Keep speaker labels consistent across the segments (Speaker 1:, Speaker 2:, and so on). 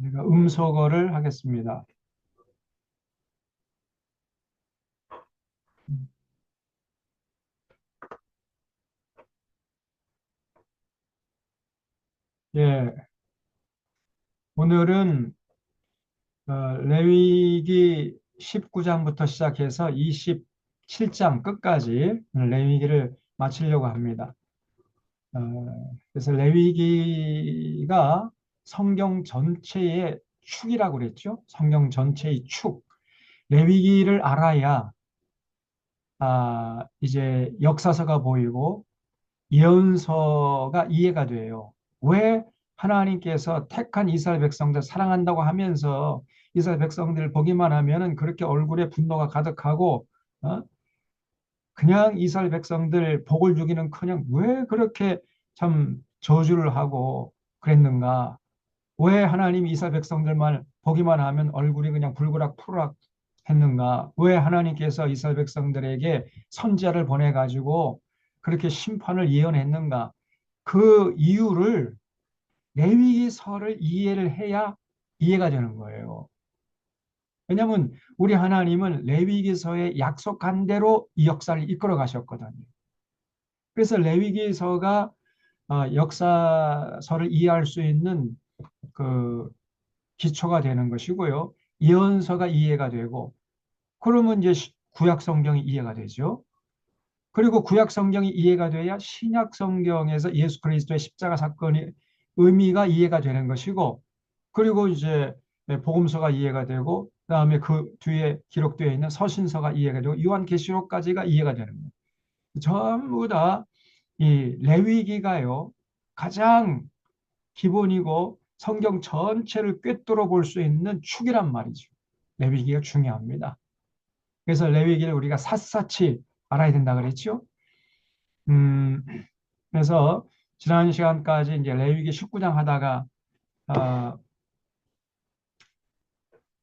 Speaker 1: 제가 음소거를 하겠습니다. 예, 오늘은 레위기 19장부터 시작해서 27장 끝까지 레위기를 마치려고 합니다. 그래서 레위기가 성경 전체의 축이라고 그랬죠. 성경 전체의 축. 레위기를 알아야 이제 역사서가 보이고 예언서가 이해가 돼요. 왜 하나님께서 택한 이스라엘 백성들 사랑한다고 하면서 이스라엘 백성들 보기만 하면은 그렇게 얼굴에 분노가 가득하고 어? 그냥 이스라엘 백성들 복을 주기는커녕 왜 그렇게 참 저주를 하고 그랬는가? 왜 하나님 이스라엘 백성들만 보기만 하면 얼굴이 그냥 불그락 푸르락 했는가? 왜 하나님께서 이스라엘 백성들에게 선지자를 보내 가지고 그렇게 심판을 예언했는가? 그 이유를 레위기서를 이해를 해야 이해가 되는 거예요. 왜냐하면 우리 하나님은 레위기서에 약속한 대로 이 역사를 이끌어 가셨거든요. 그래서 레위기서가 역사서를 이해할 수 있는 그 기초가 되는 것이고요. 예언서가 이해가 되고 그러면 이제 구약 성경이 이해가 되죠. 그리고 구약 성경이 이해가 돼야 신약 성경에서 예수 그리스도의 십자가 사건의 의미가 이해가 되는 것이고 그리고 이제 복음서가 이해가 되고 그다음에 그 뒤에 기록되어 있는 서신서가 이해가 되고 요한계시록까지가 이해가 되는 거예요. 전부 다 이 레위기가요. 가장 기본이고 성경 전체를 꿰뚫어 볼 수 있는 축이란 말이죠. 레위기가 중요합니다. 그래서 레위기를 우리가 샅샅이 알아야 된다 그랬죠. 음, 그래서 지난 시간까지 이제 레위기 19장 하다가 어,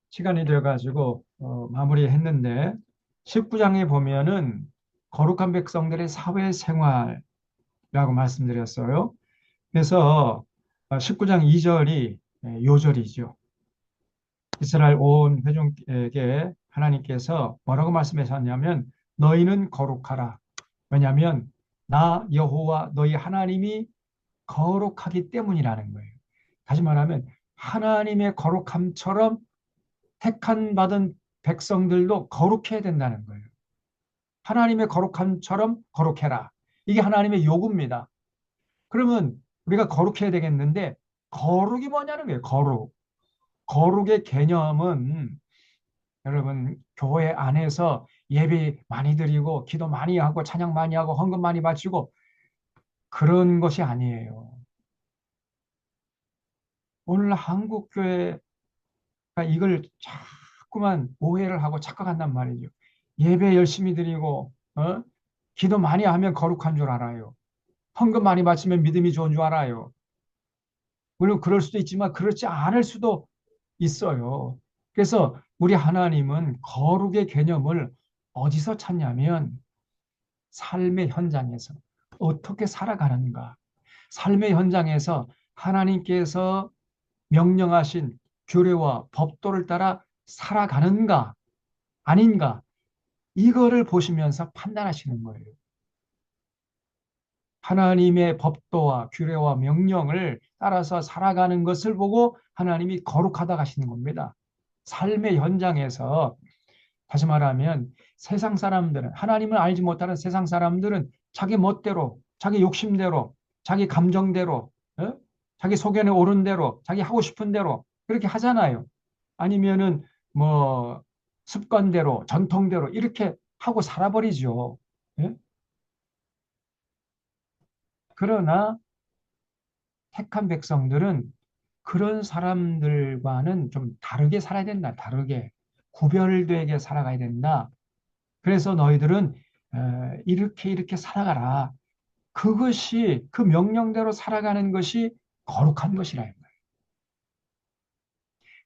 Speaker 1: 시간이 되어가지고 마무리했는데 19장에 보면은 거룩한 백성들의 사회생활이라고 말씀드렸어요. 그래서 19장 2절이 요절이죠. 이스라엘 온 회중에게 하나님께서 뭐라고 말씀하셨냐면 너희는 거룩하라. 왜냐하면 나 여호와 너희 하나님이 거룩하기 때문이라는 거예요. 다시 말하면 하나님의 거룩함처럼 택한 받은 백성들도 거룩해야 된다는 거예요. 하나님의 거룩함처럼 거룩해라. 이게 하나님의 요구입니다. 그러면 우리가 거룩해야 되겠는데 거룩이 뭐냐는 거예요. 거룩. 거룩의 개념은 여러분 교회 안에서 예배 많이 드리고 기도 많이 하고 찬양 많이 하고 헌금 많이 바치고 그런 것이 아니에요. 오늘 한국 교회가 이걸 자꾸만 오해를 하고 착각한단 말이죠. 예배 열심히 드리고 기도 많이 하면 거룩한 줄 알아요. 헌금 많이 바치면 믿음이 좋은 줄 알아요. 물론 그럴 수도 있지만 그렇지 않을 수도 있어요. 그래서 우리 하나님은 거룩의 개념을 어디서 찾냐면 삶의 현장에서 어떻게 살아가는가. 삶의 현장에서 하나님께서 명령하신 규례와 법도를 따라 살아가는가 아닌가 이거를 보시면서 판단하시는 거예요. 하나님의 법도와 규례와 명령을 따라서 살아가는 것을 보고 하나님이 거룩하다 하시는 겁니다. 삶의 현장에서 다시 말하면 세상 사람들은 하나님을 알지 못하는 세상 사람들은 자기 멋대로 자기 욕심대로 자기 감정대로 자기 소견에 오른 대로 자기 하고 싶은 대로 그렇게 하잖아요. 아니면은 뭐 습관대로 전통대로 이렇게 하고 살아버리죠. 예? 그러나 택한 백성들은 그런 사람들과는 좀 다르게 살아야 된다. 다르게 구별되게 살아가야 된다. 그래서 너희들은 이렇게 살아가라. 그것이 그 명령대로 살아가는 것이 거룩한 것이라.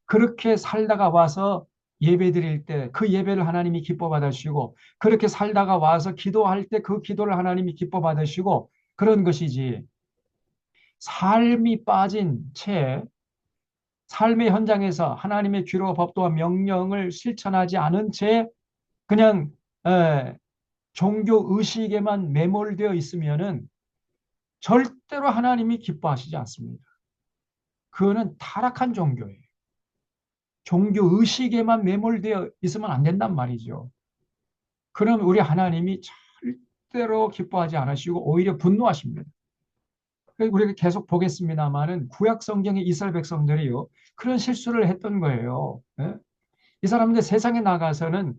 Speaker 1: 그렇게 살다가 와서 예배 드릴 때 그 예배를 하나님이 기뻐 받으시고 그렇게 살다가 와서 기도할 때 그 기도를 하나님이 기뻐 받으시고 그런 것이지 삶이 빠진 채 삶의 현장에서 하나님의 규례와 법도와 명령을 실천하지 않은 채 그냥 에, 종교 의식에만 매몰되어 있으면은 절대로 하나님이 기뻐하시지 않습니다. 그거는 타락한 종교예요. 종교 의식에만 매몰되어 있으면 안 된단 말이죠. 그럼 우리 하나님이 절대로 기뻐하지 않으시고 오히려 분노하십니다. 우리가 계속 보겠습니다만은 구약 성경의 이스라엘 백성들이요 그런 실수를 했던 거예요. 예? 이 사람들 세상에 나가서는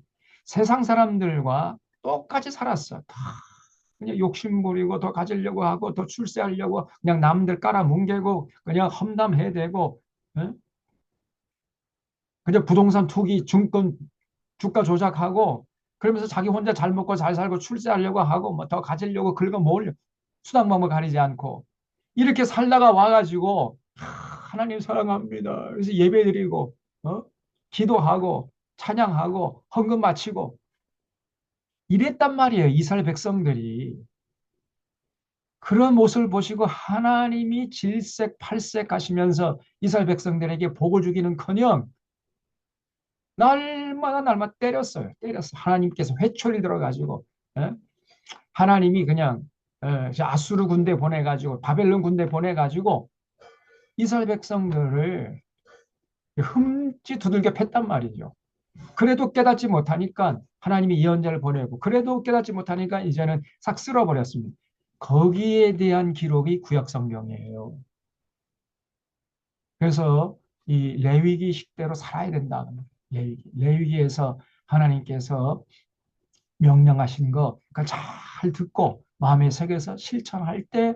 Speaker 1: 세상 사람들과 똑같이 살았어. 다 그냥 욕심 부리고 더 가지려고 하고 더 출세하려고 그냥 남들 깔아뭉개고 그냥 험담해대고 예? 그냥 부동산 투기, 증권 주가 조작하고 그러면서 자기 혼자 잘 먹고 잘 살고 출세하려고 하고 뭐 더 가지려고 긁어 모으려고 수단 방법 가리지 않고 이렇게 살다가 와가지고 하나님 사랑합니다. 그래서 예배드리고 기도하고 찬양하고 헌금 바치고 이랬단 말이에요. 이스라엘 백성들이. 그런 모습을 보시고 하나님이 질색팔색 하시면서 이스라엘 백성들에게 복을 주기는커녕 날마다 때렸어요. 때렸어. 하나님께서 회초리 들어가지고 예? 하나님이 그냥 아수르 군대 보내가지고 바벨론 군대 보내가지고 이스라엘 백성들을 흠지 두들겨 팼단 말이죠. 그래도 깨닫지 못하니까 하나님이 예언자를 보내고 그래도 깨닫지 못하니까 이제는 싹 쓸어버렸습니다. 거기에 대한 기록이 구약 성경이에요. 그래서 이 레위기 식대로 살아야 된다. 레위기에서 하나님께서 명령하신 거 잘 듣고 마음에 새겨서 실천할 때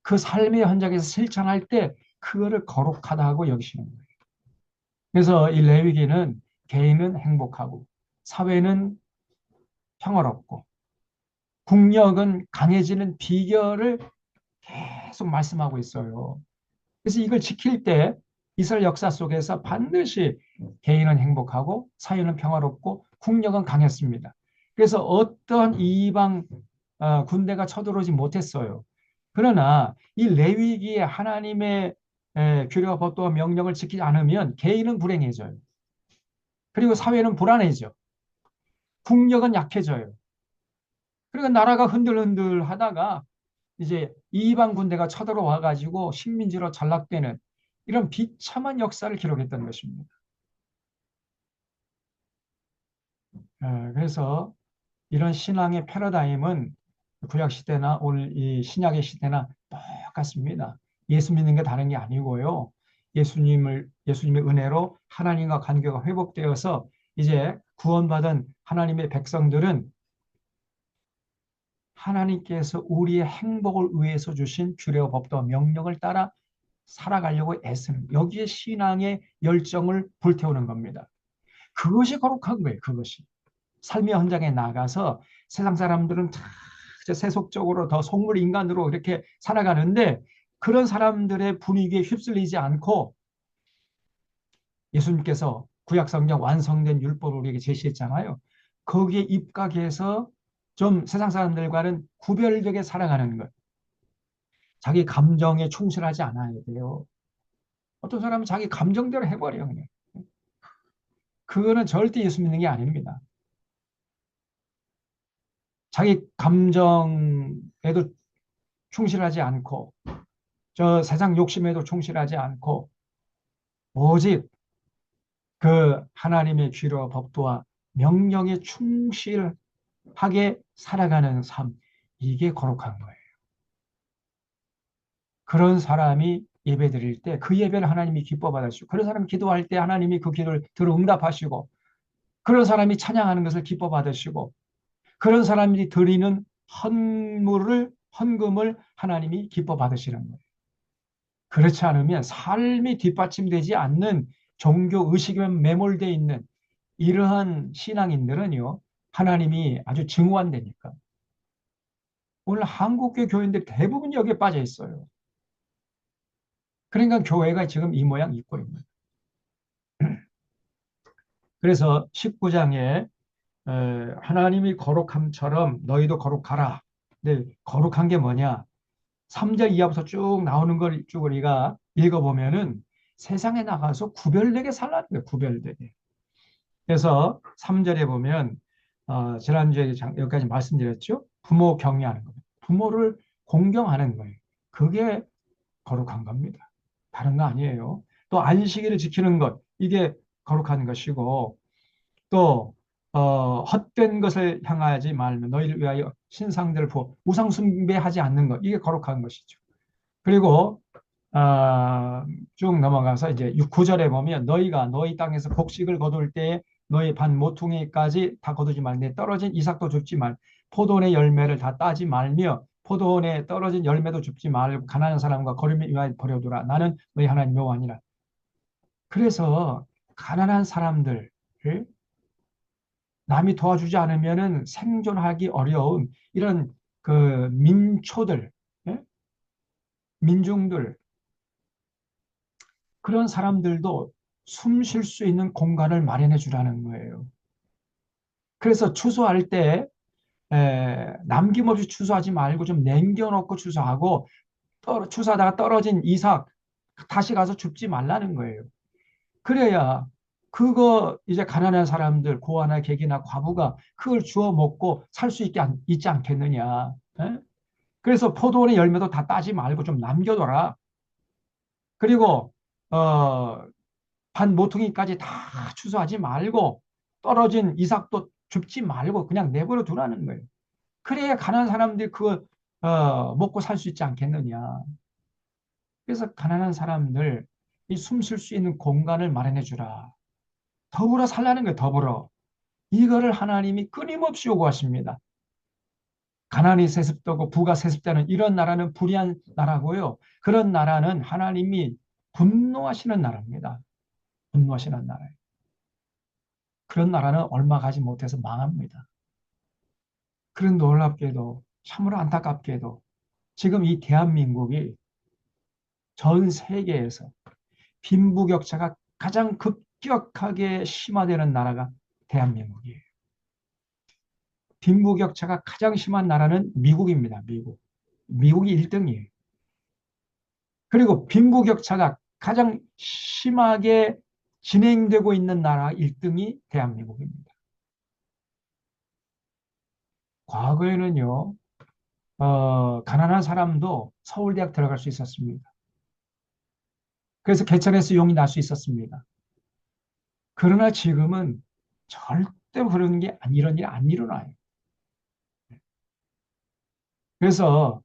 Speaker 1: 그 삶의 현장에서 실천할 때 그거를 거룩하다고 여기시는 거예요. 그래서 이 레위기는 개인은 행복하고 사회는 평화롭고 국력은 강해지는 비결을 계속 말씀하고 있어요. 그래서 이걸 지킬 때 이스라엘 역사 속에서 반드시 개인은 행복하고 사회는 평화롭고 국력은 강했습니다. 그래서 어떤 이방 군대가 쳐들어오지 못했어요. 그러나 이 레위기에 하나님의 규례와 법도와 명령을 지키지 않으면 개인은 불행해져요. 그리고 사회는 불안해져. 국력은 약해져요. 그러니까 나라가 흔들흔들 하다가 이제 이방 군대가 쳐들어와 가지고 식민지로 전락되는 이런 비참한 역사를 기록했던 것입니다. 그래서 이런 신앙의 패러다임은 구약 시대나 오늘 이 신약의 시대나 똑같습니다. 예수 믿는 게 다른 게 아니고요. 예수님의 은혜로 하나님과 관계가 회복되어서 이제 구원받은 하나님의 백성들은 하나님께서 우리의 행복을 위해서 주신 규례와 법도와 명령을 따라 살아가려고 애쓰는 여기에 신앙의 열정을 불태우는 겁니다. 그것이 거룩한 거예요. 그것이. 삶의 현장에 나가서 세상 사람들은 다 세속적으로 더 속물 인간으로 이렇게 살아가는데 그런 사람들의 분위기에 휩쓸리지 않고 예수님께서 구약성경 완성된 율법을 우리에게 제시했잖아요. 거기에 입각해서 좀 세상 사람들과는 구별되게 살아가는 것. 자기 감정에 충실하지 않아야 돼요. 어떤 사람은 자기 감정대로 해버려요. 그냥. 그거는 절대 예수 믿는 게 아닙니다. 자기 감정에도 충실하지 않고 저 세상 욕심에도 충실하지 않고 오직 그 하나님의 규례와 법도와 명령에 충실하게 살아가는 삶 이게 거룩한 거예요. 그런 사람이 예배 드릴 때 그 예배를 하나님이 기뻐 받으시고 그런 사람이 기도할 때 하나님이 그 기도를 들어 응답하시고 그런 사람이 찬양하는 것을 기뻐 받으시고 그런 사람이 드리는 헌금을 하나님이 기뻐 받으시는 거예요. 그렇지 않으면 삶이 뒷받침되지 않는 종교 의식에 매몰되어 있는 이러한 신앙인들은요, 하나님이 아주 증오한다니까. 오늘 한국교 교인들 대부분 여기에 빠져 있어요. 그러니까 교회가 지금 이 모양 이 꼴입니다. 그래서 19장에 하나님이 거룩함처럼 너희도 거룩하라. 근데 거룩한 게 뭐냐? 3절 이하부터 쭉 나오는 걸 쭉 우리가 읽어보면은 세상에 나가서 구별되게 살라는 거예요. 구별되게. 그래서 3절에 보면 지난주에 여기까지 말씀드렸죠. 부모 경외하는 거예요. 부모를 공경하는 거예요. 그게 거룩한 겁니다. 다른 거 아니에요. 또 안식일을 지키는 것, 이게 거룩한 것이고, 또 헛된 것을 향하지 말며 너희를 위하여 신상들을 우상 숭배하지 않는 것, 이게 거룩한 것이죠. 그리고 쭉 넘어가서 이제 9절에 보면 너희가 너희 땅에서 곡식을 거둘 때에 너희 반 모퉁이까지 다 거두지 말며 떨어진 이삭도 줍지 말, 포도원의 열매를 다 따지 말며 포도원에 떨어진 열매도 줍지 말고 가난한 사람과 거름을 위하여 버려두라. 나는 너희 하나님 여호와니라. 그래서 가난한 사람들, 남이 도와주지 않으면은 생존하기 어려운 이런 그 민초들, 예? 민중들, 그런 사람들도 숨 쉴 수 있는 공간을 마련해 주라는 거예요. 그래서 추수할 때 남김없이 추수하지 말고 좀 남겨놓고 추수하고 추수하다가 떨어진 이삭 다시 가서 줍지 말라는 거예요. 그래야 그거 이제 가난한 사람들 고아나 객이나 과부가 그걸 주워 먹고 살 수 있지 않겠느냐. 에? 그래서 포도원의 열매도 다 따지 말고 좀 남겨둬라. 그리고 어, 반 모퉁이까지 다 추수하지 말고 떨어진 이삭도 줍지 말고 그냥 내버려 두라는 거예요. 그래야 가난한 사람들이 그거 먹고 살 수 있지 않겠느냐. 그래서 가난한 사람들 숨 쉴 수 있는 공간을 마련해 주라. 더불어 살라는 거예요. 더불어. 이거를 하나님이 끊임없이 요구하십니다. 가난이 세습되고 부가 세습되는 이런 나라는 불의한 나라고요. 그런 나라는 하나님이 분노하시는 나라입니다. 분노하시는 나라예요. 그런 나라는 얼마 가지 못해서 망합니다. 그런 놀랍게도 참으로 안타깝게도 지금 이 대한민국이 전 세계에서 빈부격차가 가장 급격하게 심화되는 나라가 대한민국이에요. 빈부격차가 가장 심한 나라는 미국입니다. 미국. 미국이 1등이에요. 그리고 빈부격차가 가장 심하게 진행되고 있는 나라 1등이 대한민국입니다. 과거에는요, 가난한 사람도 서울대학 들어갈 수 있었습니다. 그래서 개천에서 용이 날 수 있었습니다. 그러나 지금은 절대 그런 게 이런 일이 안 일어나요. 그래서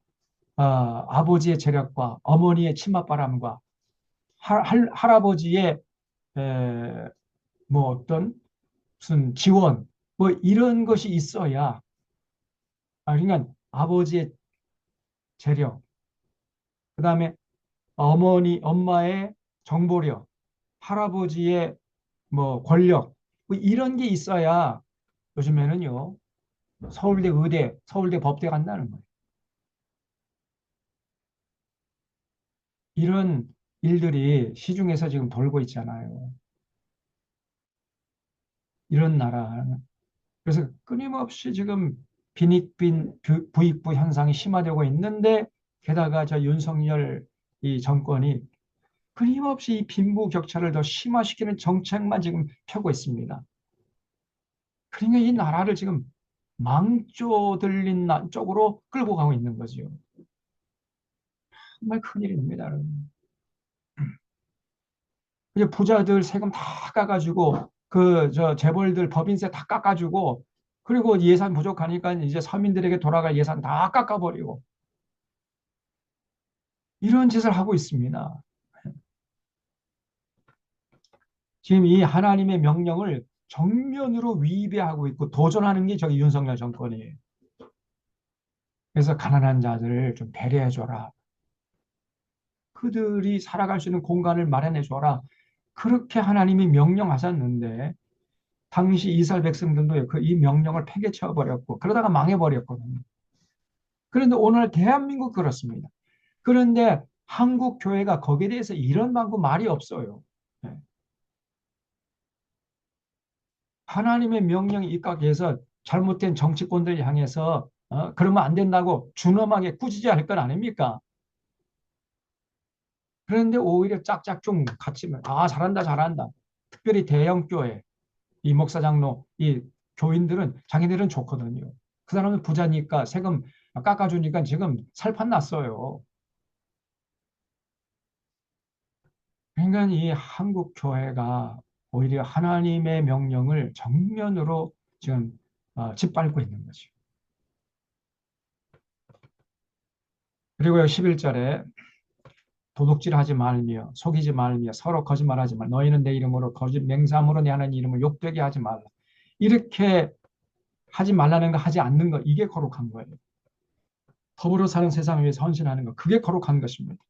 Speaker 1: 아버지의 재력과 어머니의 치맛바람과 할아버지의 뭐 어떤 무슨 지원 뭐 이런 것이 있어야 그러니까 아버지의 재력, 그다음에 엄마의 정보력, 할아버지의 뭐 권력 뭐 이런 게 있어야 요즘에는요 서울대 의대, 서울대 법대 간다는 거예요. 이런 일들이 시중에서 지금 돌고 있잖아요. 이런 나라. 그래서 끊임없이 지금 빈익빈 부익부 현상이 심화되고 있는데 게다가 저 윤석열 이 정권이 끊임없이 이 빈부 격차를 더 심화시키는 정책만 지금 펴고 있습니다. 그러니까 이 나라를 지금 망조들린 쪽으로 끌고 가고 있는 거죠. 정말 큰일입니다. 이제 부자들 세금 다 깎아가지고 그 저 재벌들 법인세 다 깎아주고 그리고 예산 부족하니까 이제 서민들에게 돌아갈 예산 다 깎아버리고 이런 짓을 하고 있습니다. 지금 이 하나님의 명령을 정면으로 위배하고 있고 도전하는 게 저기 윤석열 정권이에요. 그래서 가난한 자들을 좀 배려해줘라. 그들이 살아갈 수 있는 공간을 마련해줘라. 그렇게 하나님이 명령하셨는데 당시 이스라엘 백성들도 그 이 명령을 폐기쳐 버렸고 그러다가 망해버렸거든요. 그런데 오늘 대한민국 그렇습니다. 그런데 한국 교회가 거기에 대해서 이런 방구 말이 없어요. 네. 하나님의 명령에 입각해서 잘못된 정치권들 향해서 그러면 안 된다고 준엄하게 꾸짖어야 할 건 아닙니까? 그런데 오히려 짝짝 좀 같이, 아, 잘한다, 잘한다. 특별히 대형 교회, 이 목사 장로, 이 교인들은 자기들은 좋거든요. 그 사람은 부자니까 세금 깎아주니까 지금 살판 났어요. 그러니까 이 한국 교회가 오히려 하나님의 명령을 정면으로 지금 짓밟고 있는 거죠. 그리고 11절에 도둑질하지 말며 속이지 말며 서로 거짓말하지 말. 너희는 내 이름으로 거짓 맹세함으로 내 하나님 이름을 욕되게 하지 말라. 이렇게 하지 말라는 거 하지 않는 거 이게 거룩한 거예요. 더불어 사는 세상을 위해서 헌신하는 거 그게 거룩한 것입니다.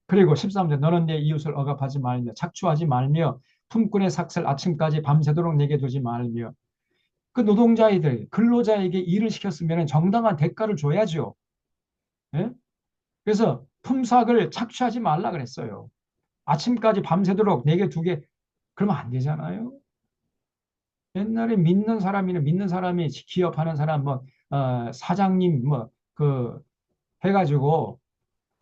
Speaker 1: 그리고 13절 너는 내 이웃을 억압하지 말며 착취하지 말며 품꾼의 삭슬 아침까지 밤새도록 내게 두지 말며 그 노동자들 근로자에게 일을 시켰으면 정당한 대가를 줘야죠. 예? 그래서 품삯을 착취하지 말라 그랬어요. 아침까지 밤새도록 내게 두게 그러면 안 되잖아요. 옛날에 믿는 사람이 기업하는 사람 뭐 사장님 뭐 그 해가지고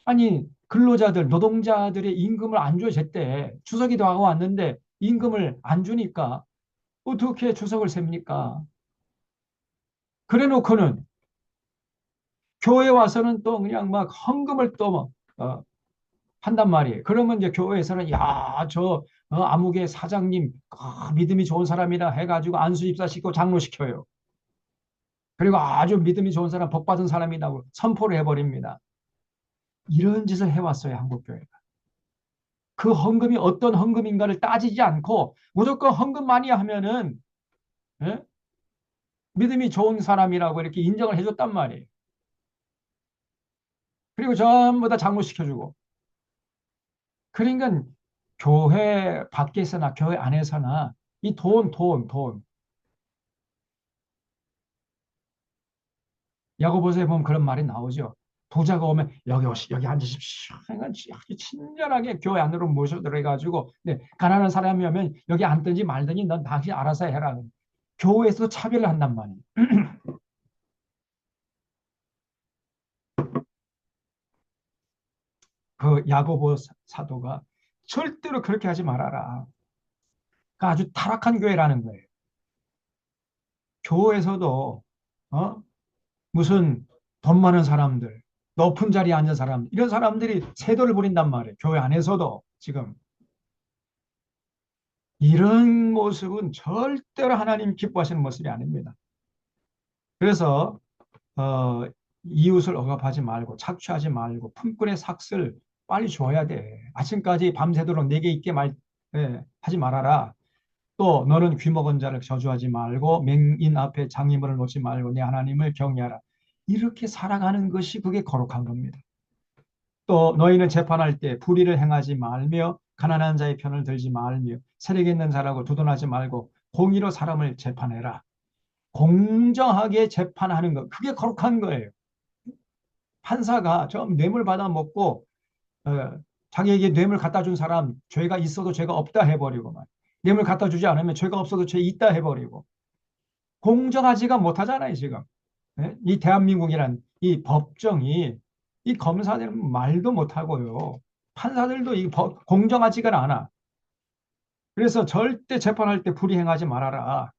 Speaker 1: 아니 근로자들 노동자들의 임금을 안 줘줬대. 추석이도 하고 왔는데 임금을 안 주니까 어떻게 추석을 셉니까? 그래놓고는 교회 와서는 또 그냥 막 헌금을 또 뭐, 한단 말이에요. 그러면 이제 교회에서는 야, 저 아무개 사장님 믿음이 좋은 사람이다 해가지고 안수 입사시키고 장로시켜요. 그리고 아주 믿음이 좋은 사람, 복 받은 사람이라고 선포를 해버립니다. 이런 짓을 해왔어요, 한국교회가. 그 헌금이 어떤 헌금인가를 따지지 않고 무조건 헌금 많이 하면은 예? 믿음이 좋은 사람이라고 이렇게 인정을 해줬단 말이에요. 그리고 전부 다 장로시켜주고. 그러니까 교회 밖에서나 교회 안에서나 이 돈. 야고보서에 보면 그런 말이 나오죠. 부자가 오면 여기 여기 앉으십시오. 그러니까 아주 친절하게 교회 안으로 모셔 들어가지고 네, 가난한 사람이 오면 여기 앉든지 말든지 넌 당신 알아서 해라. 교회에서 차별을 한단 말이에요. 그 야고보 사도가 절대로 그렇게 하지 말아라. 그 아주 타락한 교회라는 거예요. 교회에서도 무슨 돈 많은 사람들, 높은 자리에 앉은 사람, 이런 사람들이 세도를 부린단 말이에요. 교회 안에서도 지금. 이런 모습은 절대로 하나님 기뻐하시는 모습이 아닙니다. 그래서 어, 이웃을 억압하지 말고 착취하지 말고 품꾼의 삭슬 빨리 줘야 돼. 아침까지 밤새도록 내게 있게 하지 말아라. 또 너는 귀먹은 자를 저주하지 말고 맹인 앞에 장애물을 놓지 말고 내 하나님을 경외하라. 이렇게 살아가는 것이 그게 거룩한 겁니다. 또 너희는 재판할 때 불의를 행하지 말며 가난한 자의 편을 들지 말며 세력 있는 자라고 두둔하지 말고 공의로 사람을 재판해라. 공정하게 재판하는 것 그게 거룩한 거예요. 판사가 좀 뇌물 받아 먹고 자기에게 뇌물 갖다 준 사람 죄가 있어도 죄가 없다 해버리고 뇌물 갖다 주지 않으면 죄가 없어도 죄 있다 해버리고 공정하지가 못하잖아요 지금. 예? 이 대한민국이란 이 법정이 이 검사들은 말도 못하고요. 판사들도 이 공정하지가 않아. 그래서 절대 재판할 때 불이행하지 말아라.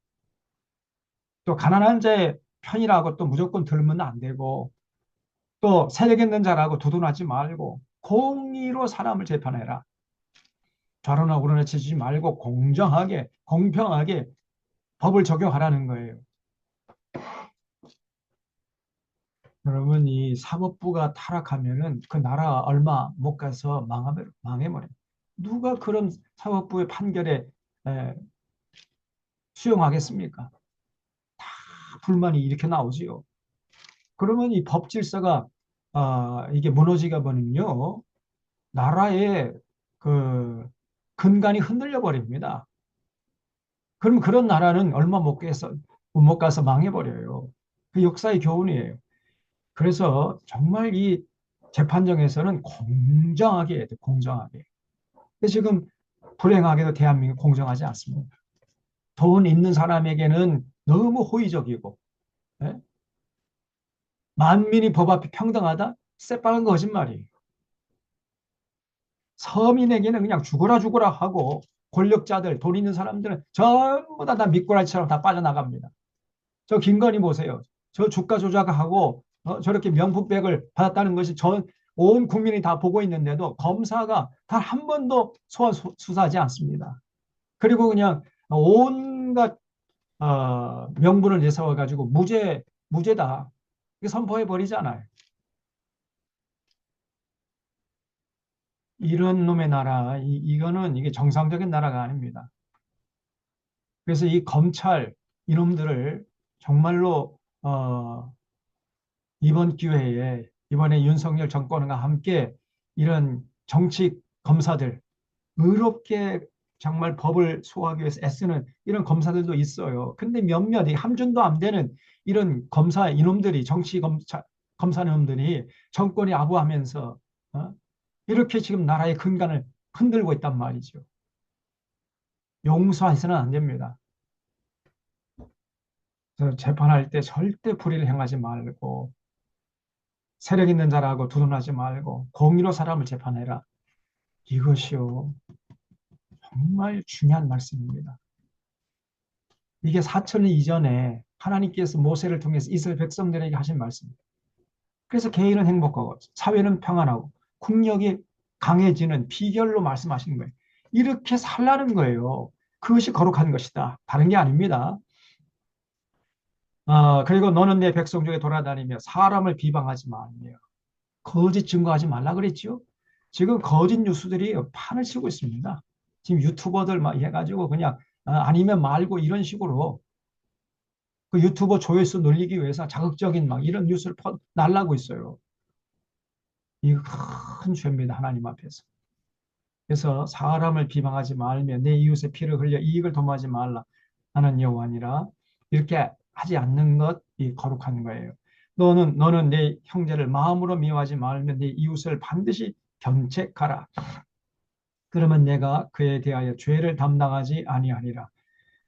Speaker 1: 또 가난한 자의 편이라고 또 무조건 들면 안 되고 또 세력 있는 자라고 두둔하지 말고 공의로 사람을 재판해라. 좌로나 우로나 치지 말고 공정하게 공평하게 법을 적용하라는 거예요. 여러분 이 사법부가 타락하면은 그 나라 얼마 못 가서 망해버려요. 누가 그런 사법부의 판결에 에, 수용하겠습니까? 불만이 이렇게 나오지요. 그러면 이 법 질서가 이게 무너지가 버리면요 나라의 그 근간이 흔들려 버립니다. 그럼 그런 나라는 얼마 못 가서 망해버려요. 그 역사의 교훈이에요. 그래서 정말 이 재판정에서는 공정하게 해야 돼, 공정하게. 근데 지금 불행하게도 대한민국 공정하지 않습니다. 돈 있는 사람에게는 너무 호의적이고, 예? 만민이 법 앞에 평등하다? 새빨간 거짓말이에요. 서민에게는 그냥 죽어라 죽어라 하고 권력자들, 돈 있는 사람들은 전부 다 미꾸라지처럼 다 빠져나갑니다. 저 김건희 보세요. 저 주가 조작하고 저렇게 명품백을 받았다는 것이 온 국민이 다 보고 있는데도 검사가 단 한 번도 소환 수사하지 않습니다. 그리고 그냥 온갖 명분을 내세워 가지고 무죄다 이렇게 선포해 버리잖아요. 이런 놈의 나라, 이거는 이게 정상적인 나라가 아닙니다. 그래서 이 검찰 이놈들을 정말로 이번 기회에 이번에 윤석열 정권과 함께 이런 정치 검사들 의롭게 정말 법을 소화하기 위해서 애쓰는 이런 검사들도 있어요. 근데 몇몇 이 함준도 안 되는 이런 검사 이놈들이 검사 놈들이 정권이 아부하면서 어? 이렇게 지금 나라의 근간을 흔들고 있단 말이죠. 용서해서는 안 됩니다. 그래서 재판할 때 절대 불의를 행하지 말고 세력 있는 자라고 두둔하지 말고 공의로 사람을 재판해라. 이것이요. 정말 중요한 말씀입니다. 이게 4천년 이전에 하나님께서 모세를 통해서 이스라엘 백성들에게 하신 말씀입니다. 그래서 개인은 행복하고 사회는 평안하고 국력이 강해지는 비결로 말씀하신 거예요. 이렇게 살라는 거예요. 그것이 거룩한 것이다. 다른 게 아닙니다. 그리고 너는 내 백성 중에 돌아다니며 사람을 비방하지 말며 거짓 증거하지 말라 그랬죠. 지금 거짓 뉴스들이 판을 치고 있습니다. 지금 유튜버들 막 해가지고 그냥 아니면 말고 이런 식으로 그 유튜버 조회수 늘리기 위해서 자극적인 막 이런 뉴스를 날라고 있어요. 이거 큰 죄입니다. 하나님 앞에서. 그래서 사람을 비방하지 말며 내 이웃의 피를 흘려 이익을 도모하지 말라. 나는 여호와니라. 이렇게 하지 않는 것이 거룩한 거예요. 너는 내 형제를 마음으로 미워하지 말며 내 이웃을 반드시 견책하라. 그러면 내가 그에 대하여 죄를 담당하지 아니하리라.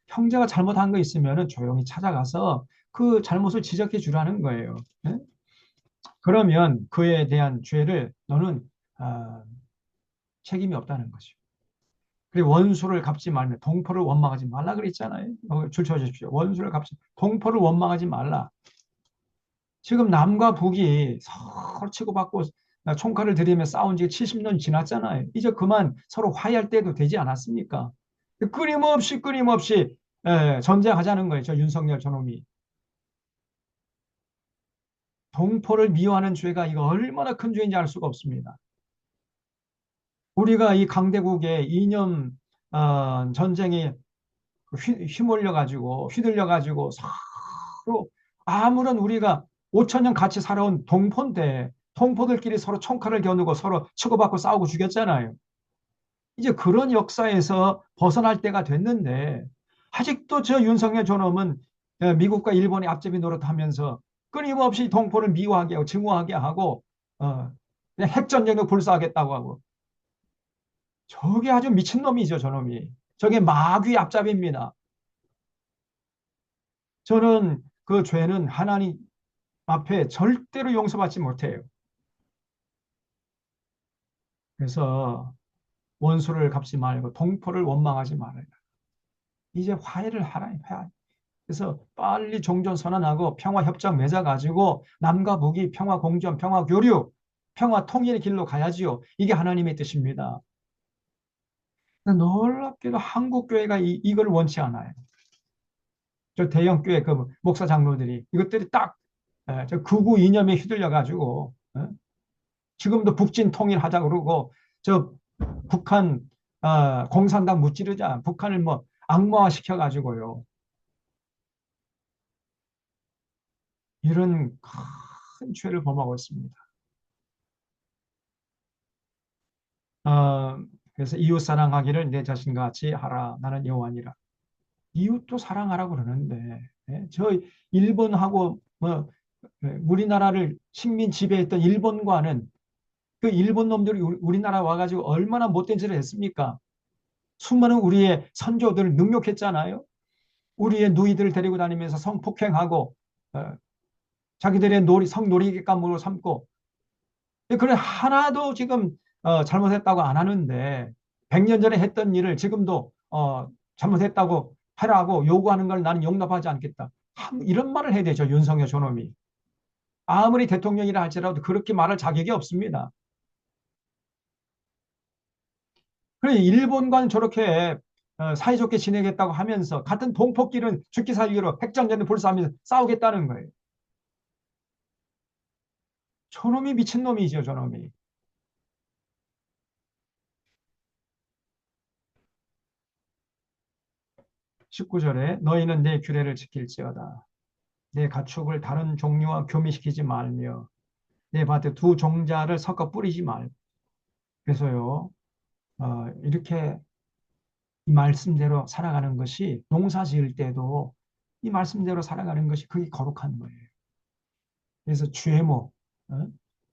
Speaker 1: 형제가 잘못한 거 있으면 조용히 찾아가서 그 잘못을 지적해 주라는 거예요. 네? 그러면 그에 대한 죄를 너는 아, 책임이 없다는 거죠. 그리고 원수를 갚지 말며 동포를 원망하지 말라 그랬잖아요. 줄 쳐주십시오. 원수를 갚지, 동포를 원망하지 말라. 지금 남과 북이 서로 치고받고 총칼을 들이며 싸운 지 70년 지났잖아요. 이제 그만 서로 화해할 때도 되지 않았습니까? 끊임없이 전쟁하자는 거예요. 저 윤석열 저놈이. 동포를 미워하는 죄가 이거 얼마나 큰 죄인지 알 수가 없습니다. 우리가 이 강대국의 이념 전쟁에 휘둘려 가지고 서로 아무런 우리가 5천 년 같이 살아온 동포인데 동포들끼리 서로 총칼을 겨누고 서로 치고받고 싸우고 죽였잖아요. 이제 그런 역사에서 벗어날 때가 됐는데 아직도 저 윤석열 저놈은 미국과 일본의 앞제비 노릇하면서 끊임없이 동포를 미워하게 하고 증오하게 하고 그냥 핵전쟁도 불사하겠다고 하고 저게 아주 미친놈이죠 저놈이. 저게 마귀 앞잡이입니다. 저는 그 죄는 하나님 앞에 절대로 용서받지 못해요. 그래서 원수를 갚지 말고 동포를 원망하지 말아요. 이제 화해를 하라. 그래서 빨리 종전 선언하고 평화 협정 맺어 가지고 남과 북이 평화 공존, 평화 교류, 평화 통일의 길로 가야지요. 이게 하나님의 뜻입니다. 놀랍게도 한국 교회가 이걸 원치 않아요. 저 대형 교회 그 목사 장로들이 이것들이 딱저 극우 이념에 휘둘려 가지고 지금도 북진 통일하자 그러고 저 북한 공산당 무찌르자 북한을 뭐 악마화 시켜 가지고요. 이런 큰 죄를 범하고 있습니다. 어, 그래서 이웃 사랑하기를 내 자신과 같이 하라. 나는 여호와니라. 이웃도 사랑하라고 그러는데 저 일본하고 뭐 우리나라를 식민 지배했던 일본과는 그 일본 놈들이 우리나라 와가지고 얼마나 못된 짓을 했습니까? 수많은 우리의 선조들을 능욕했잖아요. 우리의 누이들을 데리고 다니면서 성폭행하고 자기들의 성놀이감으로 삼고 그래 하나도 지금 잘못했다고 안 하는데 100년 전에 했던 일을 지금도 잘못했다고 하라고 요구하는 걸 나는 용납하지 않겠다. 이런 말을 해야 되죠. 윤석열 저놈이. 아무리 대통령이라 할지라도 그렇게 말할 자격이 없습니다. 그래 일본과는 저렇게 사이좋게 지내겠다고 하면서 같은 동포끼리는 죽기 살기로 핵전쟁을 불사하면서 싸우겠다는 거예요. 저놈이 미친놈이죠, 저놈이. 19절에 너희는 내 규례를 지킬지어다. 내 가축을 다른 종류와 교미시키지 말며 내 밭에 두 종자를 섞어 뿌리지 말. 그래서요, 이렇게 이 말씀대로 살아가는 것이 농사 지을 때도 이 말씀대로 살아가는 것이 그게 거룩한 거예요. 그래서 GMO, 어?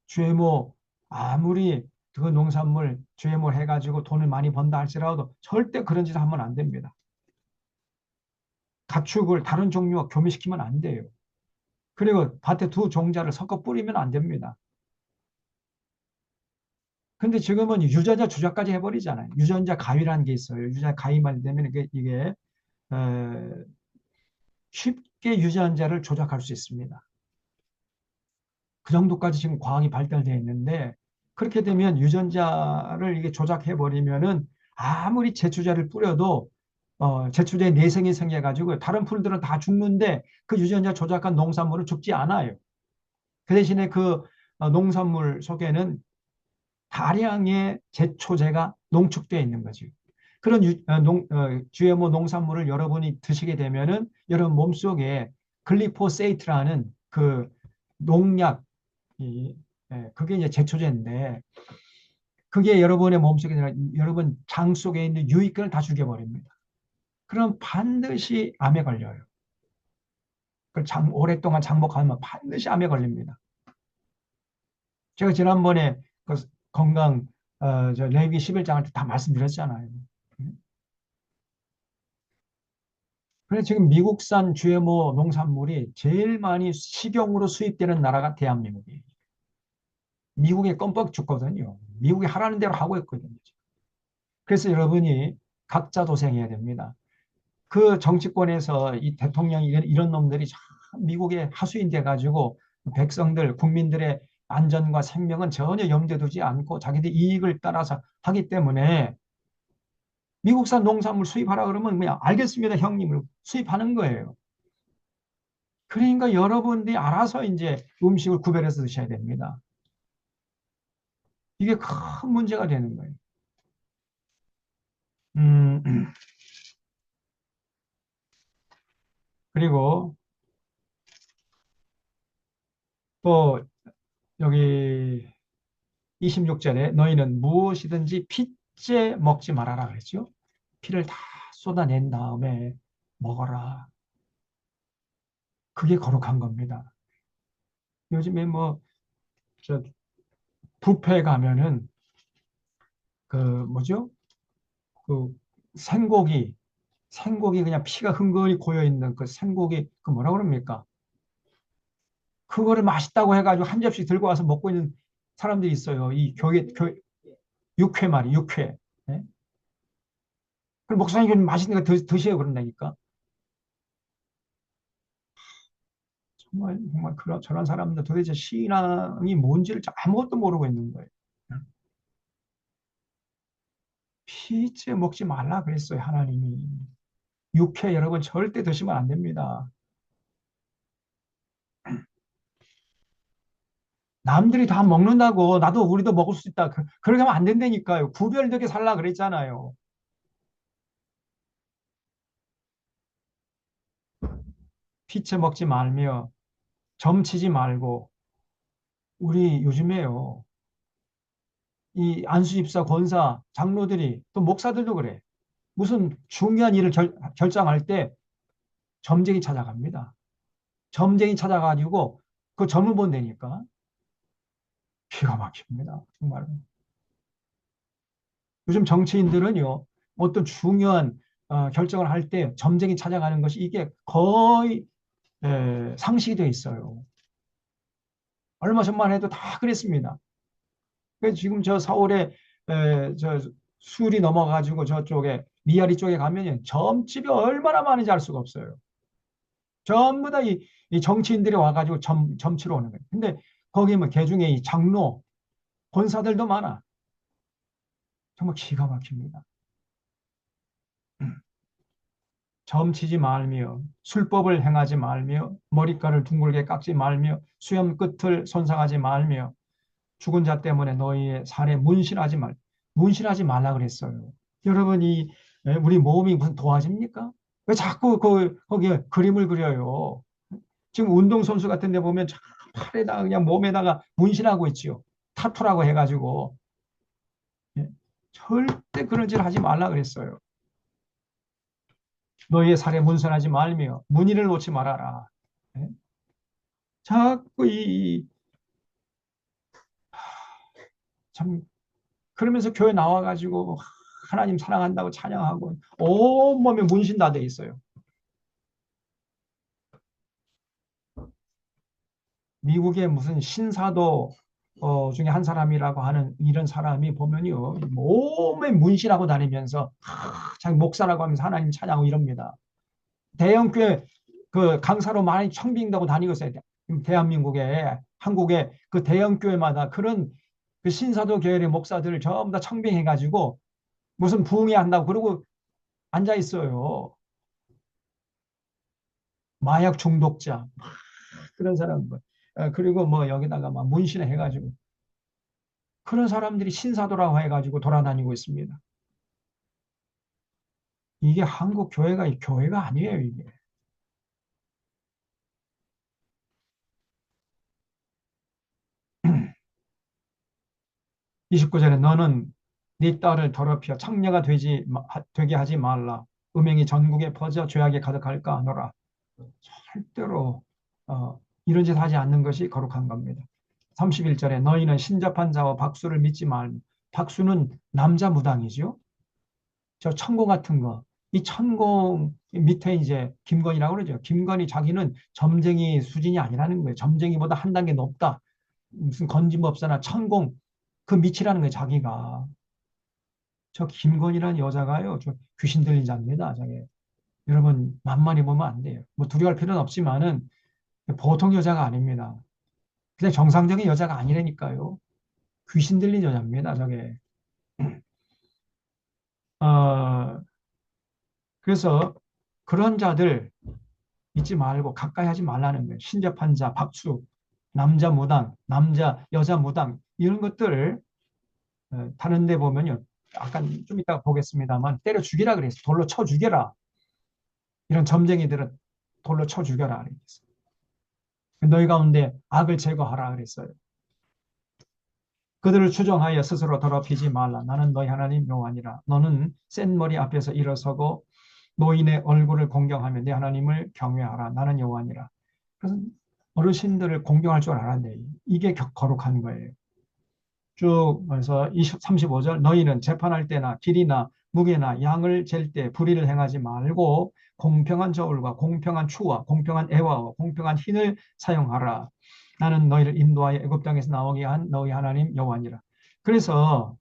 Speaker 1: GMO 아무리 그 농산물 GMO 해가지고 돈을 많이 번다 할지라도 절대 그런 짓을 하면 안 됩니다. 가축을 다른 종류와 교미시키면 안 돼요. 그리고 밭에 두 종자를 섞어 뿌리면 안 됩니다. 근데 지금은 유전자 조작까지 해버리잖아요. 유전자 가위라는 게 있어요. 유전자 가위만 되면 이게 어, 쉽게 유전자를 조작할 수 있습니다. 그 정도까지 지금 과학이 발달되어 있는데 그렇게 되면 유전자를 이게 조작해 버리면은 아무리 제초제를 뿌려도 제초제 내성이 생겨가지고 다른 풀들은 다 죽는데 그 유전자 조작한 농산물은 죽지 않아요. 그 대신에 그 농산물 속에는 다량의 제초제가 농축되어 있는 거죠. 그런 GMO 농산물을 여러분이 드시게 되면은 여러분 몸속에 글리포세이트라는 그 농약 그게 이제 제초제인데 그게 여러분의 몸속에 여러분 장 속에 있는 유익균을 다 죽여버립니다. 그럼 반드시 암에 걸려요. 오랫동안 장복하면 반드시 암에 걸립니다. 제가 지난번에 그 건강 레위기 11장을 다 말씀드렸잖아요. 그래서 지금 미국산 GMO 농산물이 제일 많이 식용으로 수입되는 나라가 대한민국이에요. 미국에 껌뻑 죽거든요. 미국이 하라는 대로 하고 있거든요. 그래서 여러분이 각자 도생해야 됩니다. 그 정치권에서 이 대통령 이런 놈들이 참 미국에 하수인 돼 가지고 백성들 국민들의 안전과 생명은 전혀 염두에 두지 않고 자기들 이익을 따라서 하기 때문에 미국산 농산물 수입하라 그러면 그냥 알겠습니다 형님을 수입하는 거예요. 그러니까 여러분들이 알아서 이제 음식을 구별해서 드셔야 됩니다. 이게 큰 문제가 되는 거예요. 음, 그리고 또 여기 26절에 너희는 무엇이든지 핏째 먹지 말아라 그랬죠. 피를 다 쏟아낸 다음에 먹어라. 그게 거룩한 겁니다. 요즘에 저 뷔페 가면은 그 뭐죠? 그 생고기, 생고기 그냥 피가 흥건히 고여 있는 그 생고기 그 뭐라 그럽니까? 그거를 맛있다고 해가지고 한 접시 들고 와서 먹고 있는 사람들이 있어요. 이 육회 말이 육회. 네? 그럼 목사님 맛있는 거 드셔요 그런다니까. 정말 그런 저런 사람들 도대체 신앙이 뭔지를 아무것도 모르고 있는 거예요. 피째 먹지 말라 그랬어요 하나님이. 육회 여러분 절대 드시면 안 됩니다. 남들이 다 먹는다고 나도 우리도 먹을 수 있다. 그렇게 하면 안 된다니까요. 구별되게 살라 그랬잖아요. 피째 먹지 말며 점치지 말고 우리 요즘에요. 이 안수집사, 권사, 장로들이 또 목사들도 그래. 무슨 중요한 일을 결정할 때 점쟁이 찾아갑니다. 점쟁이 찾아가지고 그 점을 본다니까 기가 막힙니다. 정말. 요즘 정치인들은요, 어떤 중요한 결정을 할 때 점쟁이 찾아가는 것이 이게 거의 상식이 돼 있어요. 얼마 전만 해도 다 그랬습니다. 지금 저 서울에 저 술이 넘어가지고 저쪽에 미아리 쪽에 가면요 점집이 얼마나 많은지 알 수가 없어요. 전부 다 이 정치인들이 와가지고 점치러 오는 거예요. 근데 거기 뭐 개중에 이 장로 권사들도 많아. 정말 기가 막힙니다. 점치지 말며 술법을 행하지 말며 머리카락을 둥글게 깎지 말며 수염 끝을 손상하지 말며 죽은 자 때문에 너희의 살에 문신하지 말 문신하지 말라 그랬어요. 여러분 우리 몸이 무슨 도화지입니까? 왜 자꾸 거기에 그림을 그려요? 지금 운동선수 같은 데 보면 저 팔에다가 그냥 몸에다가 문신하고 있지요. 타투라고 해가지고. 예. 절대 그런 짓 하지 말라 그랬어요. 너희의 살에 문신하지 말며 문의를 놓지 말아라. 예. 자꾸 참 그러면서 교회 나와가지고 하나님 사랑한다고 찬양하고 온몸에 문신 다 돼 있어요. 미국의 무슨 신사도 중에 한 사람이라고 하는 이런 사람이 보면요. 몸에 문신하고 다니면서 자기 목사라고 하면서 하나님 찬양하고 이럽니다. 대형교회 그 강사로 많이 청빙다고 다니고 있어요. 대한민국에 한국에 그 대형교회마다 그런 그 신사도 계열의 목사들을 전부 다 청빙해가지고 무슨 부흥회 한다고 그러고 앉아 있어요. 마약 중독자 그런 사람 그리고 뭐 여기다가 막 문신을 해가지고 그런 사람들이 신사도라고 해가지고 돌아다니고 있습니다. 이게 한국 교회가 교회가 아니에요, 이게. 29절에 너는 네 딸을 더럽혀 창녀가 되게 하지 말라. 음행이 전국에 퍼져 죄악에 가득할까 하노라. 절대로 이런 짓 하지 않는 것이 거룩한 겁니다. 31절에 너희는 신접한 자와 박수를 믿지 말. 박수는 남자 무당이죠. 저 천공 같은 거. 이 천공 밑에 이제 김건희라고 그러죠. 김건희 자기는 점쟁이 수준이 아니라는 거예요. 점쟁이보다 한 단계 높다. 무슨 건진법사나 천공 그 밑이라는 거예요. 자기가. 저 김건희라는 여자가요. 저 귀신 들린 자입니다. 저게. 여러분 만만히 보면 안 돼요. 뭐 두려워할 필요는 없지만은 보통 여자가 아닙니다. 그냥 정상적인 여자가 아니라니까요. 귀신 들린 여자입니다. 저게. 어, 그래서 그런 자들 잊지 말고 가까이 하지 말라는 거예요. 신접한 자, 박수, 남자 무당, 여자 무당 이런 것들 다른 데 보면요. 약간 좀 이따가 보겠습니다만 때려 죽이라 그랬어요. 돌로 쳐 죽여라. 이런 점쟁이들은 돌로 쳐 죽여라 그랬어요. 너희 가운데 악을 제거하라 그랬어요. 그들을 추종하여 스스로 더럽히지 말라. 나는 너희 하나님 여호와니라. 너는 센 머리 앞에서 일어서고 노인의 얼굴을 공경하며 내 하나님을 경외하라. 나는 여호와니라. 그래서 어르신들을 공경할 줄 알았는데 이게 거룩한 거예요. 쭉 그래서 35절 너희는 재판할 때나 길이나 무게나 양을 잴 때 불의를 행하지 말고 공평한 저울과 공평한 추와 공평한 애와와 공평한 흰을 사용하라. 나는 너희를 인도하여 애굽 땅에서 나오게 한 너희 하나님 여호와니라. 그래서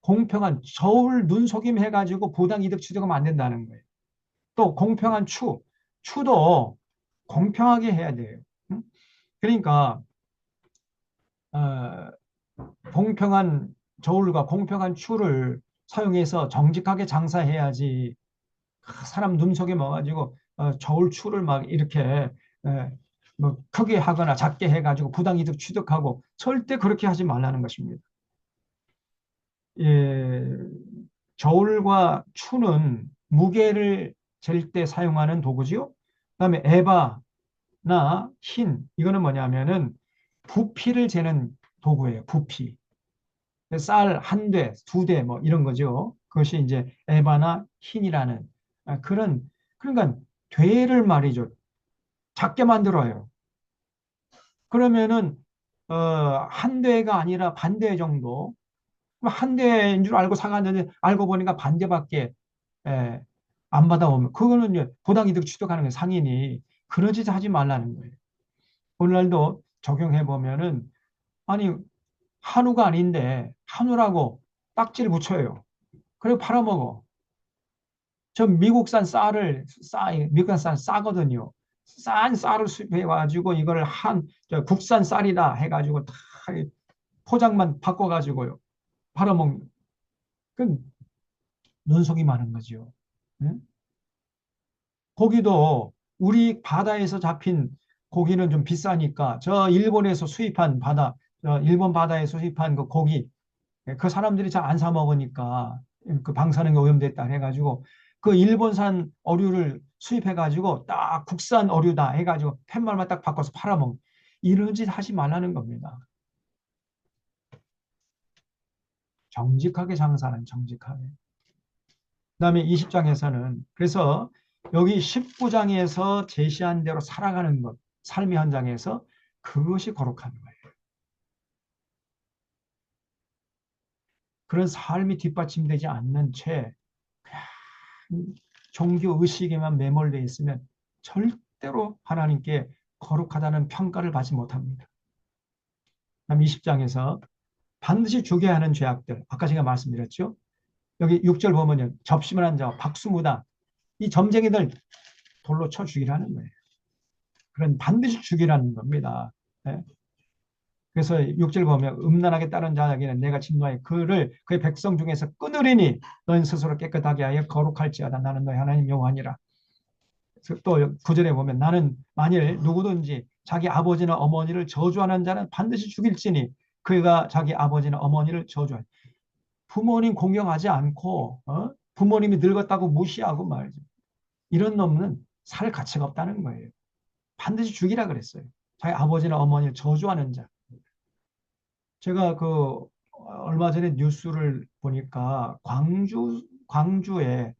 Speaker 1: 공평한 저울 눈속임 해가지고 부당 이득 취득하면 안 된다는 거예요. 또 공평한 추도 공평하게 해야 돼요. 응? 그러니까 어, 공평한 저울과 공평한 추를 사용해서 정직하게 장사해야지 사람 눈속에 먹어가지고 저울 추를 막 이렇게 뭐 크게 하거나 작게 해가지고 부당이득 취득하고 절대 그렇게 하지 말라는 것입니다. 예, 저울과 추는 무게를 잴 때 사용하는 도구지요. 그다음에 에바나 흰 이거는 뭐냐면은 부피를 재는 도구예요. 부피. 쌀 한 대, 두 대, 뭐 이런 거죠. 그것이 이제 에바나 흰이라는 그러니까 되를 말이죠. 작게 만들어요. 그러면은 한 대가 아니라 반 대 정도. 한 대인 줄 알고 사갔는데 알고 보니까 반 대밖에 에, 안 받아오면 그거는 이제 부당이득 취득하는 게 상인이 그런 짓 하지 말라는 거예요. 오늘날도 적용해 보면은 아니 한우가 아닌데 한우라고 딱지를 붙여요. 그리고 팔아먹어. 저 미국산 쌀을 미국산 쌀 싸거든요. 싼 쌀을 수입해 가지고 이걸 국산 쌀이다 해가지고 다 포장만 바꿔가지고요. 팔아먹는. 그 눈속이 많은 거죠. 응? 고기도 우리 바다에서 잡힌 고기는 좀 비싸니까 저 일본에서 수입한 저 일본 바다에서 수입한 그 고기 그 사람들이 잘 안 사 먹으니까 그 방사능에 오염됐다 해가지고 그 일본산 어류를 수입해가지고 딱 국산 어류다 해가지고 팻말만 딱 바꿔서 팔아먹는 이런 짓 하지 말라는 겁니다. 정직하게 장사는 정직하게. 그다음에 20장에서는 그래서 여기 19장에서 제시한 대로 살아가는 것, 삶의 현장에서 그것이 거룩한 거예요. 그런 삶이 뒷받침되지 않는 채 그냥 종교 의식에만 매몰되어 있으면 절대로 하나님께 거룩하다는 평가를 받지 못합니다. 그다음 20장에서 반드시 죽여야 하는 죄악들, 아까 제가 말씀드렸죠. 여기 6절 보면요. 접심을 한 자와 박수무당, 이 점쟁이들 돌로 쳐 죽이라는 거예요. 그런 반드시 죽이라는 겁니다. 네? 그래서 6절 보면 음란하게 따른 자에게는 내가 진노하여 그를 그의 백성 중에서 끊으리니 너는 스스로 깨끗하게 하여 거룩할지어다 나는 너의 하나님 여호와니라. 또 9절에 보면 나는 만일 누구든지 자기 아버지나 어머니를 저주하는 자는 반드시 죽일지니 그가 자기 아버지나 어머니를 저주하니 부모님 공경하지 않고 부모님이 늙었다고 무시하고 말이죠. 이런 놈은 살 가치가 없다는 거예요. 반드시 죽이라 그랬어요. 자기 아버지나 어머니를 저주하는 자. 제가 얼마 전에 뉴스를 보니까 광주에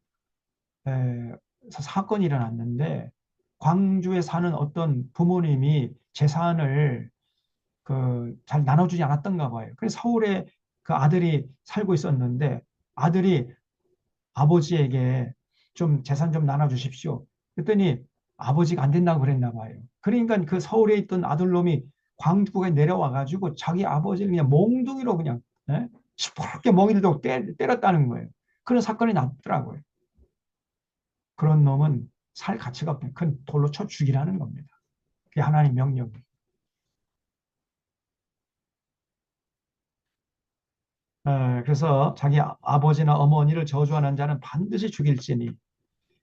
Speaker 1: 사건이 일어났는데 광주에 사는 어떤 부모님이 재산을 잘 나눠주지 않았던가 봐요. 그래서 서울에 그 아들이 살고 있었는데 아들이 아버지에게 좀 재산 좀 나눠주십시오. 그랬더니 아버지가 안 된다고 그랬나 봐요. 그러니까 그 서울에 있던 아들놈이 광주에 내려와 가지고 자기 아버지를 그냥 몽둥이로 그냥 시퍼렇게 멍이 들고 때렸다는 거예요. 그런 사건이 났더라고요. 그런 놈은 살 가치가 없다. 그건 돌로 쳐 죽이라는 겁니다. 그게 하나님 명령이에요. 그래서 자기 아버지나 어머니를 저주하는 자는 반드시 죽일지니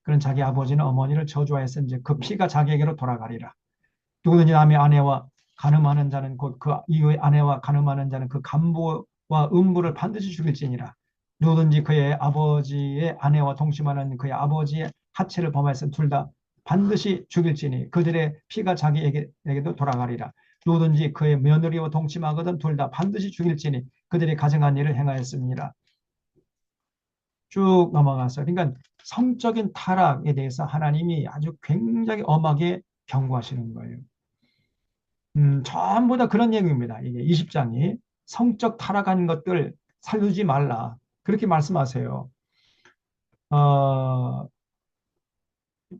Speaker 1: 그는 자기 아버지나 어머니를 저주하였은지 그 피가 자기에게로 돌아가리라. 누구든지 남의 아내와 간음하는 자는 곧 그 이후의 아내와 간음하는 자는 그 간부와 음부를 반드시 죽일지니라. 누구든지 그의 아버지의 아내와 동침하는 그의 아버지의 하체를 범하였으면 둘 다 반드시 죽일지니 그들의 피가 자기에게도 돌아가리라. 누구든지 그의 며느리와 동침하거든 둘 다 반드시 죽일지니 그들이 가증한 일을 행하였습니다. 쭉 넘어가서 그러니까 성적인 타락에 대해서 하나님이 아주 굉장히 엄하게 경고하시는 거예요. 전부 다 그런 내용입니다. 이게 20장이 성적 타락한 것들 살리지 말라. 그렇게 말씀하세요. 어,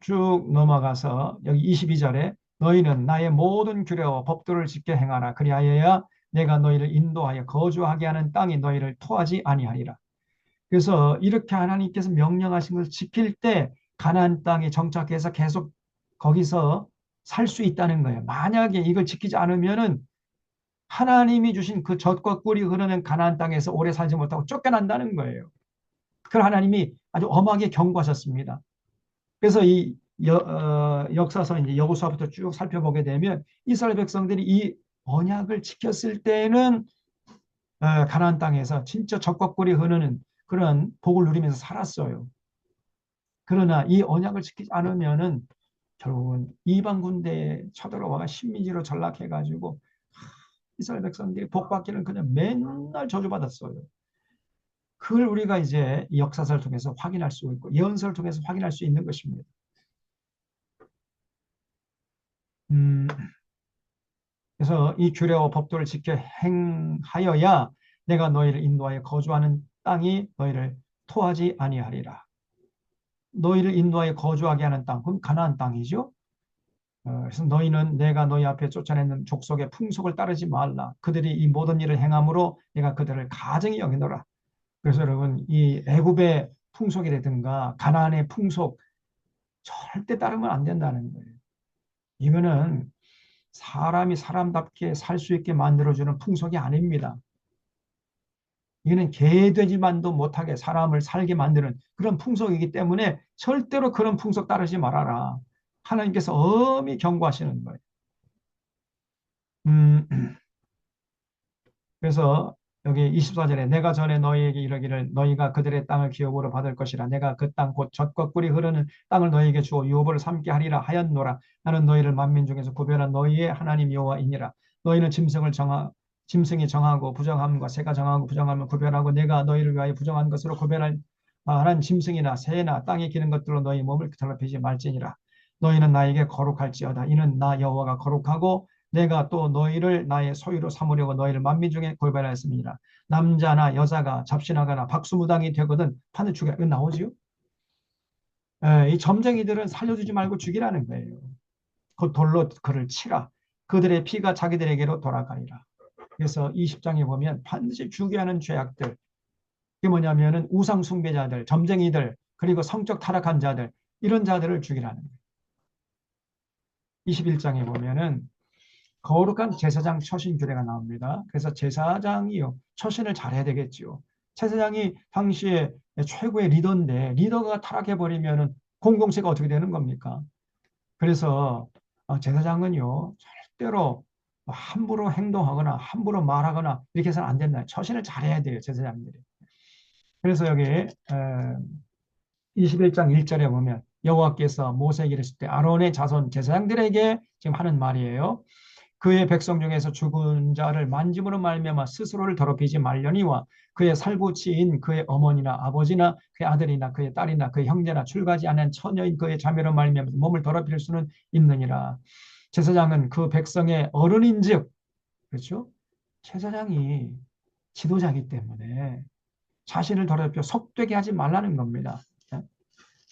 Speaker 1: 쭉 넘어가서 여기 22절에 너희는 나의 모든 규례와 법도를 지켜 행하라. 그리하여야 내가 너희를 인도하여 거주하게 하는 땅이 너희를 토하지 아니하리라. 그래서 이렇게 하나님께서 명령하신 것을 지킬 때 가나안 땅에 정착해서 계속 거기서 살 수 있다는 거예요. 만약에 이걸 지키지 않으면은 하나님이 주신 그 젖과 꿀이 흐르는 가나안 땅에서 오래 살지 못하고 쫓겨난다는 거예요. 그걸 하나님이 아주 엄하게 경고하셨습니다. 그래서 이 역사서 이제 여호수아부터 쭉 살펴보게 되면 이스라엘 백성들이 이 언약을 지켰을 때는 가나안 땅에서 진짜 젖과 꿀이 흐르는 그런 복을 누리면서 살았어요. 그러나 이 언약을 지키지 않으면은 결국은 이방 군대에 쳐들어와가 식민지로 전락해가지고 이스라엘 백성들이 복 받기는 그냥 맨날 저주받았어요. 그걸 우리가 이제 역사서를 통해서 확인할 수 있고 예언서를 통해서 확인할 수 있는 것입니다. 음, 그래서 이 규례와 법도를 지켜 행하여야 내가 너희를 인도하여 거주하는 땅이 너희를 토하지 아니하리라. 너희를 인도하여 거주하게 하는 땅, 그럼 가나안 땅이죠. 그래서 너희는 내가 너희 앞에 쫓아내는 족속의 풍속을 따르지 말라. 그들이 이 모든 일을 행함으로 내가 그들을 가증히 여기노라. 그래서 여러분 이 애굽의 풍속이라든가 가나안의 풍속 절대 따르면 안 된다는 거예요. 이거는 사람이 사람답게 살 수 있게 만들어주는 풍속이 아닙니다. 이거는 개돼지만도 못하게 사람을 살게 만드는 그런 풍속이기 때문에 절대로 그런 풍속 따르지 말아라. 하나님께서 엄히 경고하시는 거예요. 음, 그래서 여기 24절에 내가 전에 너희에게 이르기를 너희가 그들의 땅을 기업으로 받을 것이라 내가 그 땅 곧 젖과 꿀이 흐르는 땅을 너희에게 주어 유업을 삼게 하리라 하였노라. 나는 너희를 만민 중에서 구별한 너희의 하나님 여호와이니라. 너희는 짐승이 정하고 부정함과 새가 정하고 부정함을 구별하고 내가 너희를 위하여 부정한 것으로 구별할 만한 짐승이나 새나 땅에 기는 것들로 너희 몸을 더럽히지 말지니라. 너희는 나에게 거룩할지어다. 이는 나 여호와가 거룩하고 내가 또 너희를 나의 소유로 삼으려고 너희를 만민 중에 골반하였습니다. 남자나 여자가 잡신하거나 박수무당이 되거든 판을 죽이라. 이거 나오지요? 이 점쟁이들은 살려주지 말고 죽이라는 거예요. 그 돌로 그를 치라. 그들의 피가 자기들에게로 돌아가리라. 그래서 20장에 보면 반드시 죽여야 하는 죄악들. 그게 뭐냐면은 우상 숭배자들, 점쟁이들, 그리고 성적 타락한 자들, 이런 자들을 죽이라는 거예요. 21장에 보면은 거룩한 제사장 처신 규례가 나옵니다. 그래서 제사장이요, 처신을 잘해야 되겠죠. 제사장이 당시에 최고의 리더인데 리더가 타락해버리면 공동체가 어떻게 되는 겁니까? 그래서 제사장은요, 절대로 함부로 행동하거나 함부로 말하거나 이렇게 해서는 안 된다. 처신을 잘해야 돼요, 제사장들이. 그래서 여기 21장 1절에 보면 여호와께서 모세에게 이르실 때 아론의 자손 제사장들에게 지금 하는 말이에요. 그의 백성 중에서 죽은 자를 만짐으로 말미암아 스스로를 더럽히지 말려니와 그의 살부치인 그의 어머니나 아버지나 그의 아들이나 그의 딸이나 그의 형제나 출가하지 않은 처녀인 그의 자매로 말미암아 몸을 더럽힐 수는 있느니라. 제사장은 그 백성의 어른인즉, 그렇죠? 제사장이 지도자이기 때문에 자신을 더럽혀 속되게 하지 말라는 겁니다.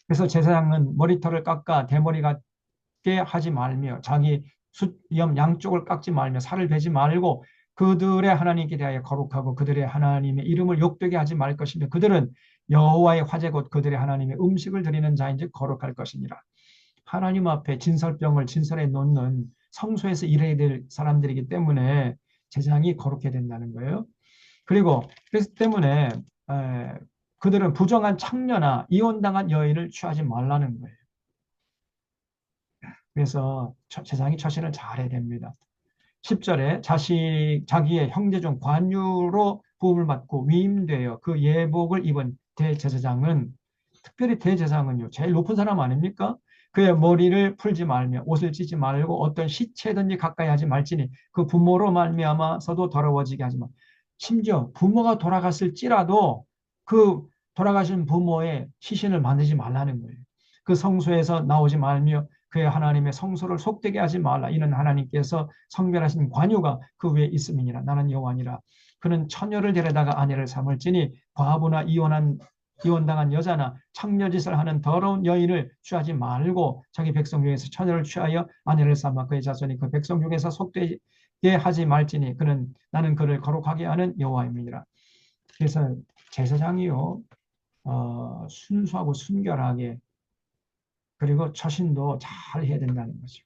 Speaker 1: 그래서 제사장은 머리털을 깎아 대머리 같게 하지 말며 자기 숫염 양쪽을 깎지 말며 살을 베지 말고 그들의 하나님께 대하여 거룩하고 그들의 하나님의 이름을 욕되게 하지 말 것이며 그들은 여호와의 화제 곧 그들의 하나님의 음식을 드리는 자인즉 거룩할 것이니라. 하나님 앞에 진설병을 진설해 놓는 성소에서 일해야 될 사람들이기 때문에 제사장이 거룩해야 된다는 거예요. 그리고 그래서 때문에 그들은 부정한 창녀나 이혼당한 여인을 취하지 말라는 거예요. 그래서 제사장이 처신을 잘해야 됩니다. 10절에 자기의 형제 중 관유로 부음을 받고 위임되어 그 예복을 입은 대제사장은 특별히 대제사장은요 제일 높은 사람 아닙니까? 그의 머리를 풀지 말며 옷을 찢지 말고 어떤 시체든지 가까이 하지 말지니 그 부모로 말미암아서도 더러워지게 하지 마. 심지어 부모가 돌아갔을지라도 그 돌아가신 부모의 시신을 만들지 말라는 거예요. 그 성소에서 나오지 말며 그의 하나님의 성소를 속되게 하지 말라. 이는 하나님께서 성별하신 관유가 그 위에 있음이니라. 나는 여호와니라. 그는 처녀를 데려다가 아내를 삼을지니 과부나 이혼당한 여자나 창녀짓을 하는 더러운 여인을 취하지 말고 자기 백성 중에서 처녀를 취하여 아내를 삼아 그의 자손이 그 백성 중에서 속되게 하지 말지니 나는 그를 거룩하게 하는 여호와입니다. 그래서 제사장이요 순수하고 순결하게 그리고 처신도 잘 해야 된다는 거죠.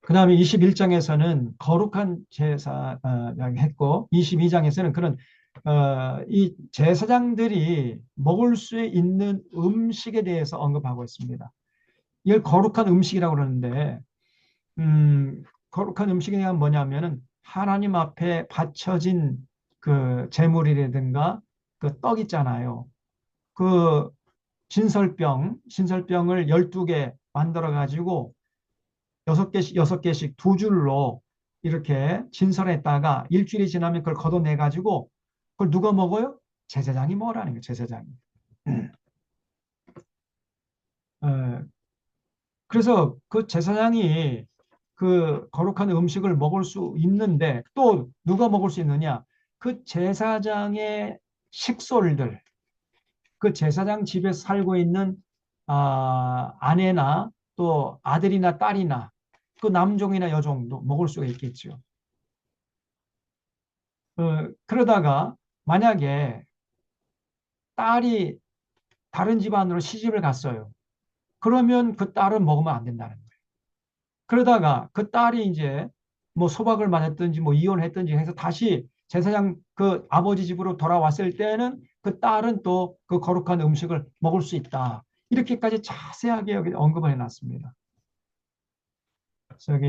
Speaker 1: 그 다음에 21장에서는 거룩한 제사 했고 22장에서는 그런 이 제사장들이 먹을 수 있는 음식에 대해서 언급하고 있습니다. 이걸 거룩한 음식이라고 그러는데 거룩한 음식이 뭐냐면은 하나님 앞에 바쳐진 그 제물이라든가 그 떡 있잖아요. 그 진설병을 12개 만들어 가지고 6개씩 두 줄로 이렇게 진설했다가 일주일이 지나면 그걸 걷어내 가지고 그걸 누가 먹어요? 제사장이 먹으라는 거예요. 제사장이. 그래서 그 제사장이 그 거룩한 음식을 먹을 수 있는데 또 누가 먹을 수 있느냐? 그 제사장의 식솔들, 그 제사장 집에 살고 있는 아내나 또 아들이나 딸이나 그 남종이나 여종도 먹을 수가 있겠죠. 그러다가 만약에 딸이 다른 집안으로 시집을 갔어요. 그러면 그 딸은 먹으면 안 된다는 거예요. 그러다가 그 딸이 이제 뭐 소박을 맞았든지 뭐 이혼했든지 해서 다시 제사장 그 아버지 집으로 돌아왔을 때는 그 딸은 또 그 거룩한 음식을 먹을 수 있다. 이렇게까지 자세하게 여기 언급을 해놨습니다. 여기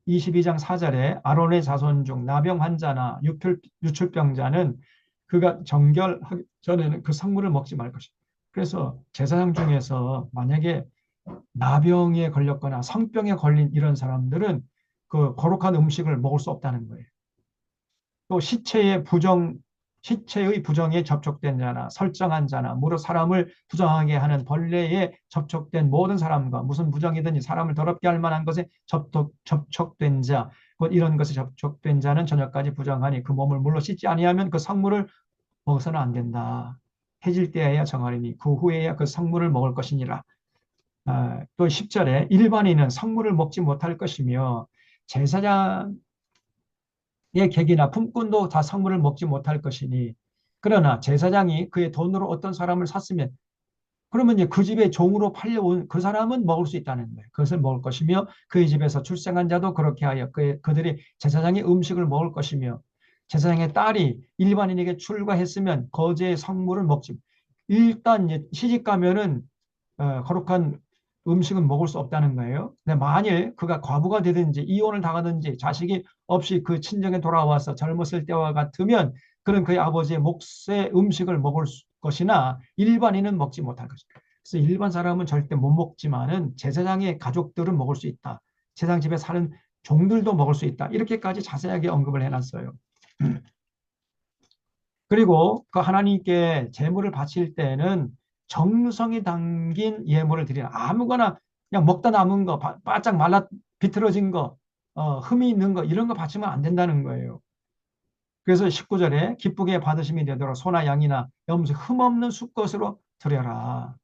Speaker 1: 22장 4절에 아론의 자손 중 나병 환자나 유출병자는 그가 정결하기 전에는 그 성물을 먹지 말 것이다. 그래서 제사장 중에서 만약에 나병에 걸렸거나 성병에 걸린 이런 사람들은 그 거룩한 음식을 먹을 수 없다는 거예요. 또 시체의 부정에 접촉된 자나 설정한 자나 무릇 사람을 부정하게 하는 벌레에 접촉된 모든 사람과 무슨 부정이든지 사람을 더럽게 할 만한 것에 접촉된 자, 곧 이런 것에 접촉된 자는 저녁까지 부정하니 그 몸을 물로 씻지 아니하면 그 성물을 먹어서는 안 된다. 해질 때에야 정하리니 그 후에야 그 성물을 먹을 것이니라. 또 10절에 일반인은 성물을 먹지 못할 것이며 제사장 객이나 품꾼도 다 성물을 먹지 못할 것이니 그러나 제사장이 그의 돈으로 어떤 사람을 샀으면 그러면 이제 그 집에 종으로 팔려온 그 사람은 먹을 수 있다는 거예요. 그것을 먹을 것이며 그의 집에서 출생한 자도 그렇게 하여 그들이 제사장의 음식을 먹을 것이며 제사장의 딸이 일반인에게 출가했으면 거제의 성물을 먹지. 일단 시집 가면은 거룩한 음식은 먹을 수 없다는 거예요. 근데 만일 그가 과부가 되든지 이혼을 당하든지 자식이 없이 그 친정에 돌아와서 젊었을 때와 같으면 그는 그의 아버지의 몫의 음식을 먹을 것이나 일반인은 먹지 못할 것이다. 그래서 일반 사람은 절대 못 먹지만은 제사장의 가족들은 먹을 수 있다. 제사장 집에 사는 종들도 먹을 수 있다. 이렇게까지 자세하게 언급을 해놨어요. 그리고 그 하나님께 제물을 바칠 때는 정성이 담긴 예물을 드리라. 아무거나 그냥 먹다 남은 거, 바짝 말라 비틀어진 거, 흠이 있는 거 이런 거 바치면 안 된다는 거예요. 그래서 19절에 기쁘게 받으심이 되도록 소나 양이나 염소 흠없는 수것으로 드려라.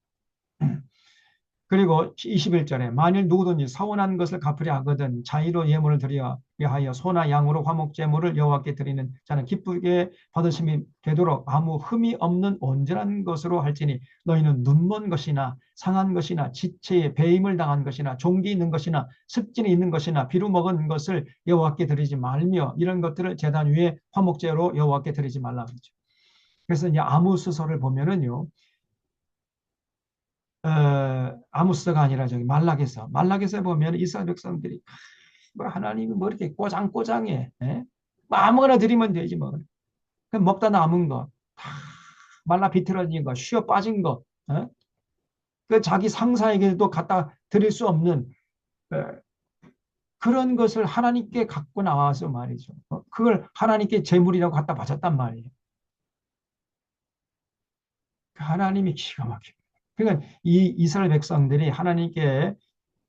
Speaker 1: 그리고 21절에 만일 누구든지 서원한 것을 갚으려 하거든 자의로 예물을 드리려 하여 소나 양으로 화목제물을 여호와께 드리는 자는 기쁘게 받으심이 되도록 아무 흠이 없는 온전한 것으로 할지니 너희는 눈먼 것이나 상한 것이나 지체에 배임을 당한 것이나 종기 있는 것이나 습진이 있는 것이나 비루 먹은 것을 여호와께 드리지 말며 이런 것들을 제단 위에 화목제로 여호와께 드리지 말라 그러죠. 그래서 이제 아모스서를 보면은요. 아모스가 아니라 저기 말라기서에 보면 이스라엘 백성들이 뭐 하나님이 뭐 이렇게 꼬장꼬장해. 예? 뭐 아무거나 드리면 되지 뭐. 그럼 먹다 남은 거, 다 말라 비틀어진 거, 쉬어 빠진 거, 그 자기 상사에게도 갖다 드릴 수 없는 어, 그런 것을 하나님께 갖고 나와서 말이죠. 그걸 하나님께 제물이라고 갖다 바쳤단 말이에요. 하나님이 기가 막힙니다. 그러니까 이 이스라엘 백성들이 하나님께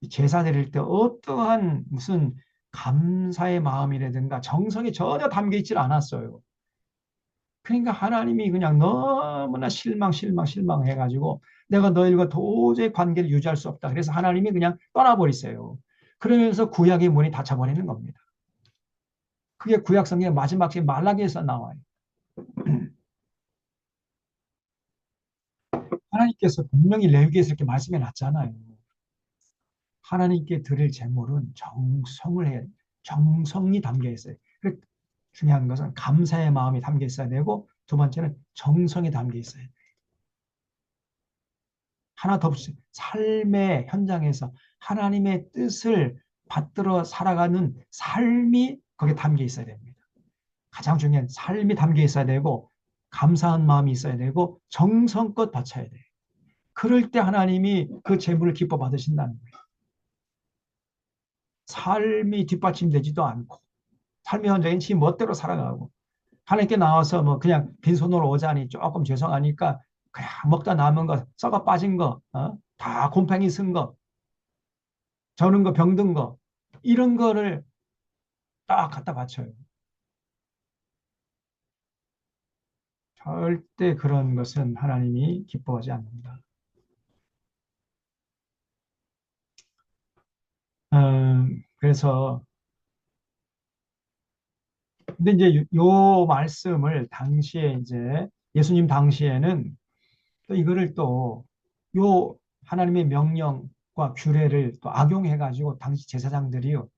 Speaker 1: 제사 드릴 때 어떠한 무슨 감사의 마음이라든가 정성이 전혀 담겨 있질 않았어요. 그러니까 하나님이 그냥 너무나 실망해가지고 내가 너희들과 도저히 관계를 유지할 수 없다. 그래서 하나님이 그냥 떠나버리세요. 그러면서 구약의 문이 닫혀버리는 겁니다. 그게 구약 성경의 마지막 시 말라기에서 나와요. 하나님께서 분명히 레위기에서 이렇게 말씀해 놨잖아요. 하나님께 드릴 제물은 정성을 해야 돼요. 정성이 담겨 있어요. 중요한 것은 감사의 마음이 담겨 있어야 되고 두 번째는 정성이 담겨 있어야 돼요. 하나 더 없이 삶의 현장에서 하나님의 뜻을 받들어 살아가는 삶이 거기에 담겨 있어야 됩니다. 가장 중요한 삶이 담겨 있어야 되고 감사한 마음이 있어야 되고 정성껏 바쳐야 돼요. 그럴 때 하나님이 그 재물을 기뻐 받으신다는 거예요. 삶이 뒷받침되지도 않고 삶의 현장인 지 멋대로 살아가고 하나님께 나와서 뭐 그냥 빈손으로 오자니 조금 죄송하니까 그냥 먹다 남은 거 썩어 빠진 거, 다 곰팡이 쓴 거, 저는 거 병든 거 이런 거를 딱 갖다 바쳐요. 절대 그런 것은 하나님이 기뻐하지 않는다. 그래서 근데 이제 요 말씀을 당시에 이제 예수님 당시에는 또 이거를 또 요 하나님의 명령과 규례를 또 악용해 가지고 당시 제사장들이요.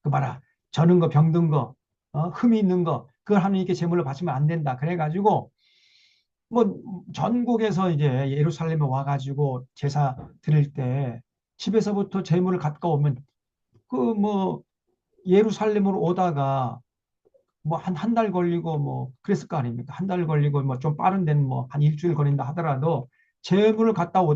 Speaker 1: 그 봐라. 저는 거 병든 거, 흠이 있는 거, 그걸 하나님께 제물로 바치면 안 된다. 그래 가지고 뭐 전국에서 이제 예루살렘에 와 가지고 제사 드릴 때 집에서부터 제물을 갖고 오면 그 뭐 예루살렘으로 오다가 뭐 한 달 걸리고 뭐 그랬을 거 아닙니까? 한 달 걸리고 뭐 좀 빠른 데는 뭐 한 일주일 걸린다 하더라도 재물을 갖고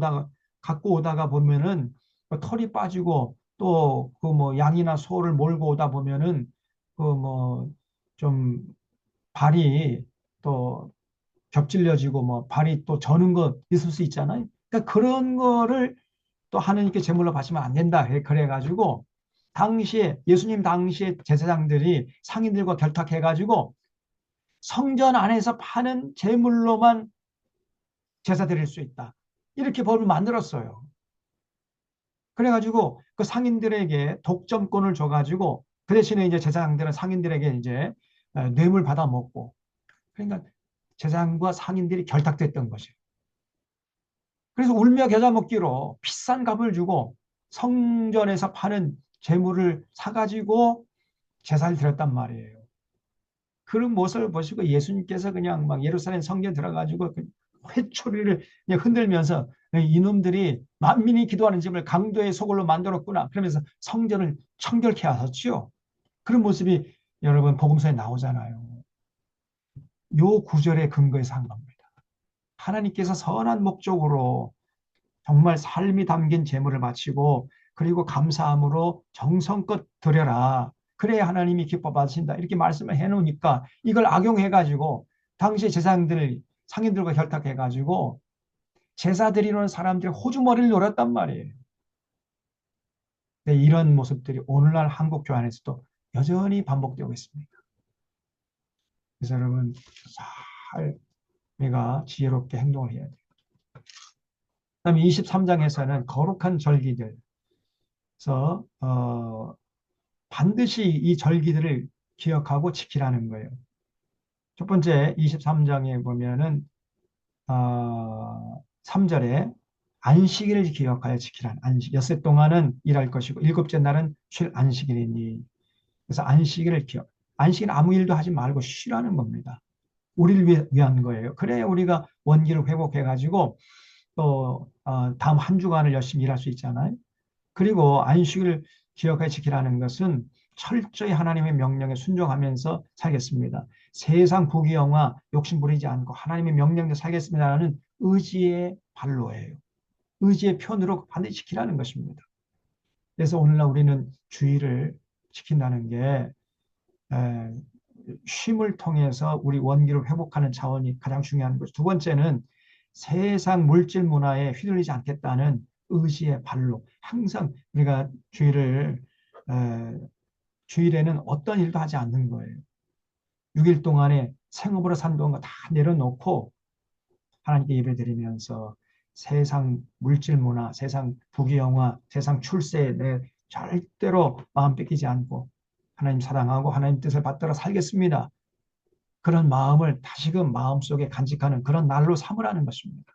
Speaker 1: 오다가 보면은 뭐 털이 빠지고 또 그 뭐 양이나 소를 몰고 오다 보면은 그 뭐 좀 발이 또 겹질려지고 뭐 발이 또 저는 거 있을 수 있잖아요. 그러니까 그런 거를 또 하나님께 제물로 바치면 안 된다. 그래가지고 당시에 예수님 당시에 제사장들이 상인들과 결탁해가지고 성전 안에서 파는 제물로만 제사 드릴 수 있다. 이렇게 법을 만들었어요. 그래가지고 그 상인들에게 독점권을 줘가지고 그 대신에 이제 제사장들은 상인들에게 이제 뇌물 받아 먹고 그러니까 제사장과 상인들이 결탁됐던 것이에요. 그래서 울며 겨자 먹기로 비싼 값을 주고 성전에서 파는 제물을 사가지고 제사를 드렸단 말이에요. 그런 모습을 보시고 예수님께서 그냥 막 예루살렘 성전 들어가지고 그 회초리를 그냥 흔들면서 이놈들이 만민이 기도하는 집을 강도의 소굴로 만들었구나. 그러면서 성전을 청결케 하셨지요. 그런 모습이 여러분 복음서에 나오잖아요. 요 구절의 근거에서 한 겁니다. 하나님께서 선한 목적으로 정말 삶이 담긴 제물을 바치고 그리고 감사함으로 정성껏 드려라. 그래야 하나님이 기뻐 받으신다. 이렇게 말씀을 해놓으니까 이걸 악용해가지고 당시 제사장들 상인들과 결탁해가지고 제사 드리는 사람들이 호주머니를 노렸단 말이에요. 네, 이런 모습들이 오늘날 한국 교회 안에서도 여전히 반복되고 있습니다. 그래서 여러분 잘 우리가 지혜롭게 행동을 해야 돼요. 그다음에 23장에서는 거룩한 절기들 그래서 반드시 이 절기들을 기억하고 지키라는 거예요. 첫 번째 23장에 보면은 3절에 안식일을 기억하여 지키라는 안식. 엿새 동안은 일할 것이고 일곱째 날은 쉴 안식일이니. 그래서 안식일을 기억. 안식일 아무 일도 하지 말고 쉬라는 겁니다. 우리를 위한 거예요. 그래야 우리가 원기를 회복해가지고 또 다음 한 주간을 열심히 일할 수 있잖아요. 그리고 안식을 기억하여 지키라는 것은 철저히 하나님의 명령에 순종하면서 살겠습니다. 세상 부귀영화 욕심 부리지 않고 하나님의 명령에 살겠습니다라는 의지의 발로예요. 의지의 편으로 반드시 지키라는 것입니다. 그래서 오늘날 우리는 주의를 지킨다는 게 쉼을 통해서 우리 원기를 회복하는 차원이 가장 중요한 것이두 번째는 세상 물질 문화에 휘둘리지 않겠다는 의지의 발로 항상 우리가 주일에는 어떤 일도 하지 않는 거예요. 6일 동안에 생업으로 산동안 거 다 내려놓고 하나님께 예배드리면서 세상 물질 문화, 세상 부귀영화, 세상 출세에 내 절대로 마음 뺏기지 않고 하나님 사랑하고 하나님 뜻을 받들어 살겠습니다. 그런 마음을 다시금 마음속에 간직하는 그런 날로 삼으라는 것입니다.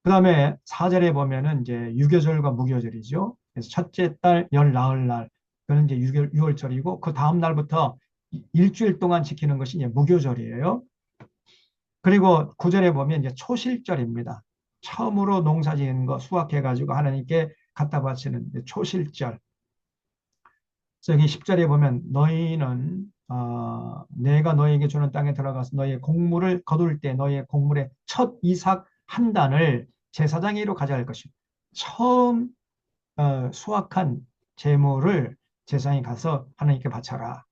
Speaker 1: 그 다음에 4절에 보면은 이제 유교절과 무교절이죠. 그래서 첫째 달, 열 나흘 날, 그는 이제 6월절이고 그 다음 날부터 일주일 동안 지키는 것이 이제 무교절이에요. 그리고 9절에 보면 이제 초실절입니다. 처음으로 농사 지은 거 수확해가지고 하나님께 갖다 바치는 초실절. 그래서 여기 10절에 보면 너희는 내가 너희에게 주는 땅에 들어가서 너희의 곡물을 거둘 때 너희의 곡물의 첫 이삭 한 단을 제사장에게로 가져갈 것이요. 처음 수확한 제물을 제사장에 가서 하나님께 바쳐라.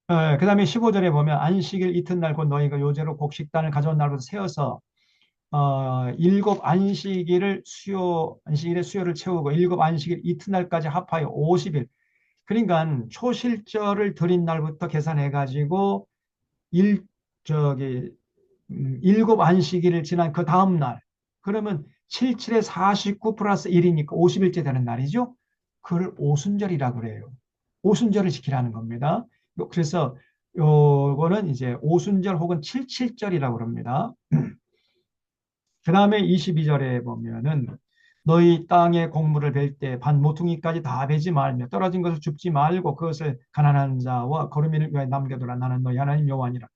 Speaker 1: 그 다음에 15절에 보면 안식일 이튿날 곧 너희가 요제로 곡식단을 가져온 날부터 세어서 일곱 안식일의 수요를 채우고 일곱 안식일 이튿날까지 합하여 50일. 그러니까 초실절을 드린 날부터 계산해 가지고 저기 일곱 안식일을 지난 그 다음 날 그러면 77에 49 플러스 1이니까 50일째 되는 날이죠. 그걸 오순절이라고 그래요. 오순절을 지키라는 겁니다. 그래서 요거는 이제 오순절 혹은 77절이라고 그럽니다. 그 다음에 22절에 보면은 너희 땅의 곡물을 벨 때 반 모퉁이까지 다 베지 말며 떨어진 것을 줍지 말고 그것을 가난한 자와 거르미를 위하여 남겨두라. 나는 너희 하나님 여호와니라.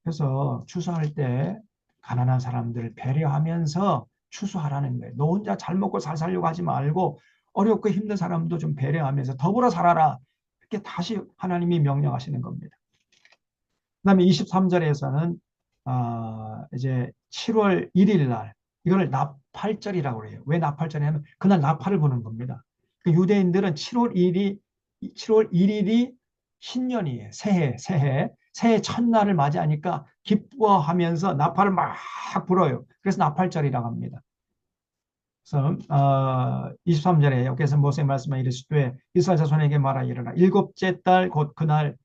Speaker 1: 그래서 추수할 때 가난한 사람들을 배려하면서 추수하라는 거예요. 너 혼자 잘 먹고 잘 살려고 하지 말고 어렵고 힘든 사람도 좀 배려하면서 더불어 살아라. 이렇게 다시 하나님이 명령하시는 겁니다. 그다음에 23절에서는 이제 7월 1일 날 이거를 나팔절이라고 그래요. 왜 나팔절이냐면 그날 나팔을 부는 겁니다. 그 유대인들은 7월 1일이 신년이에요. 새해 첫날을 맞이하니까 기뻐하면서 나팔을 막 불어요. 그래서 나팔절이라고 합니다. 그래서 23절에 여기서 모세의 말씀에 이르시되 이스라엘 자손에게 말하 이르라 일곱째 달 곧 그달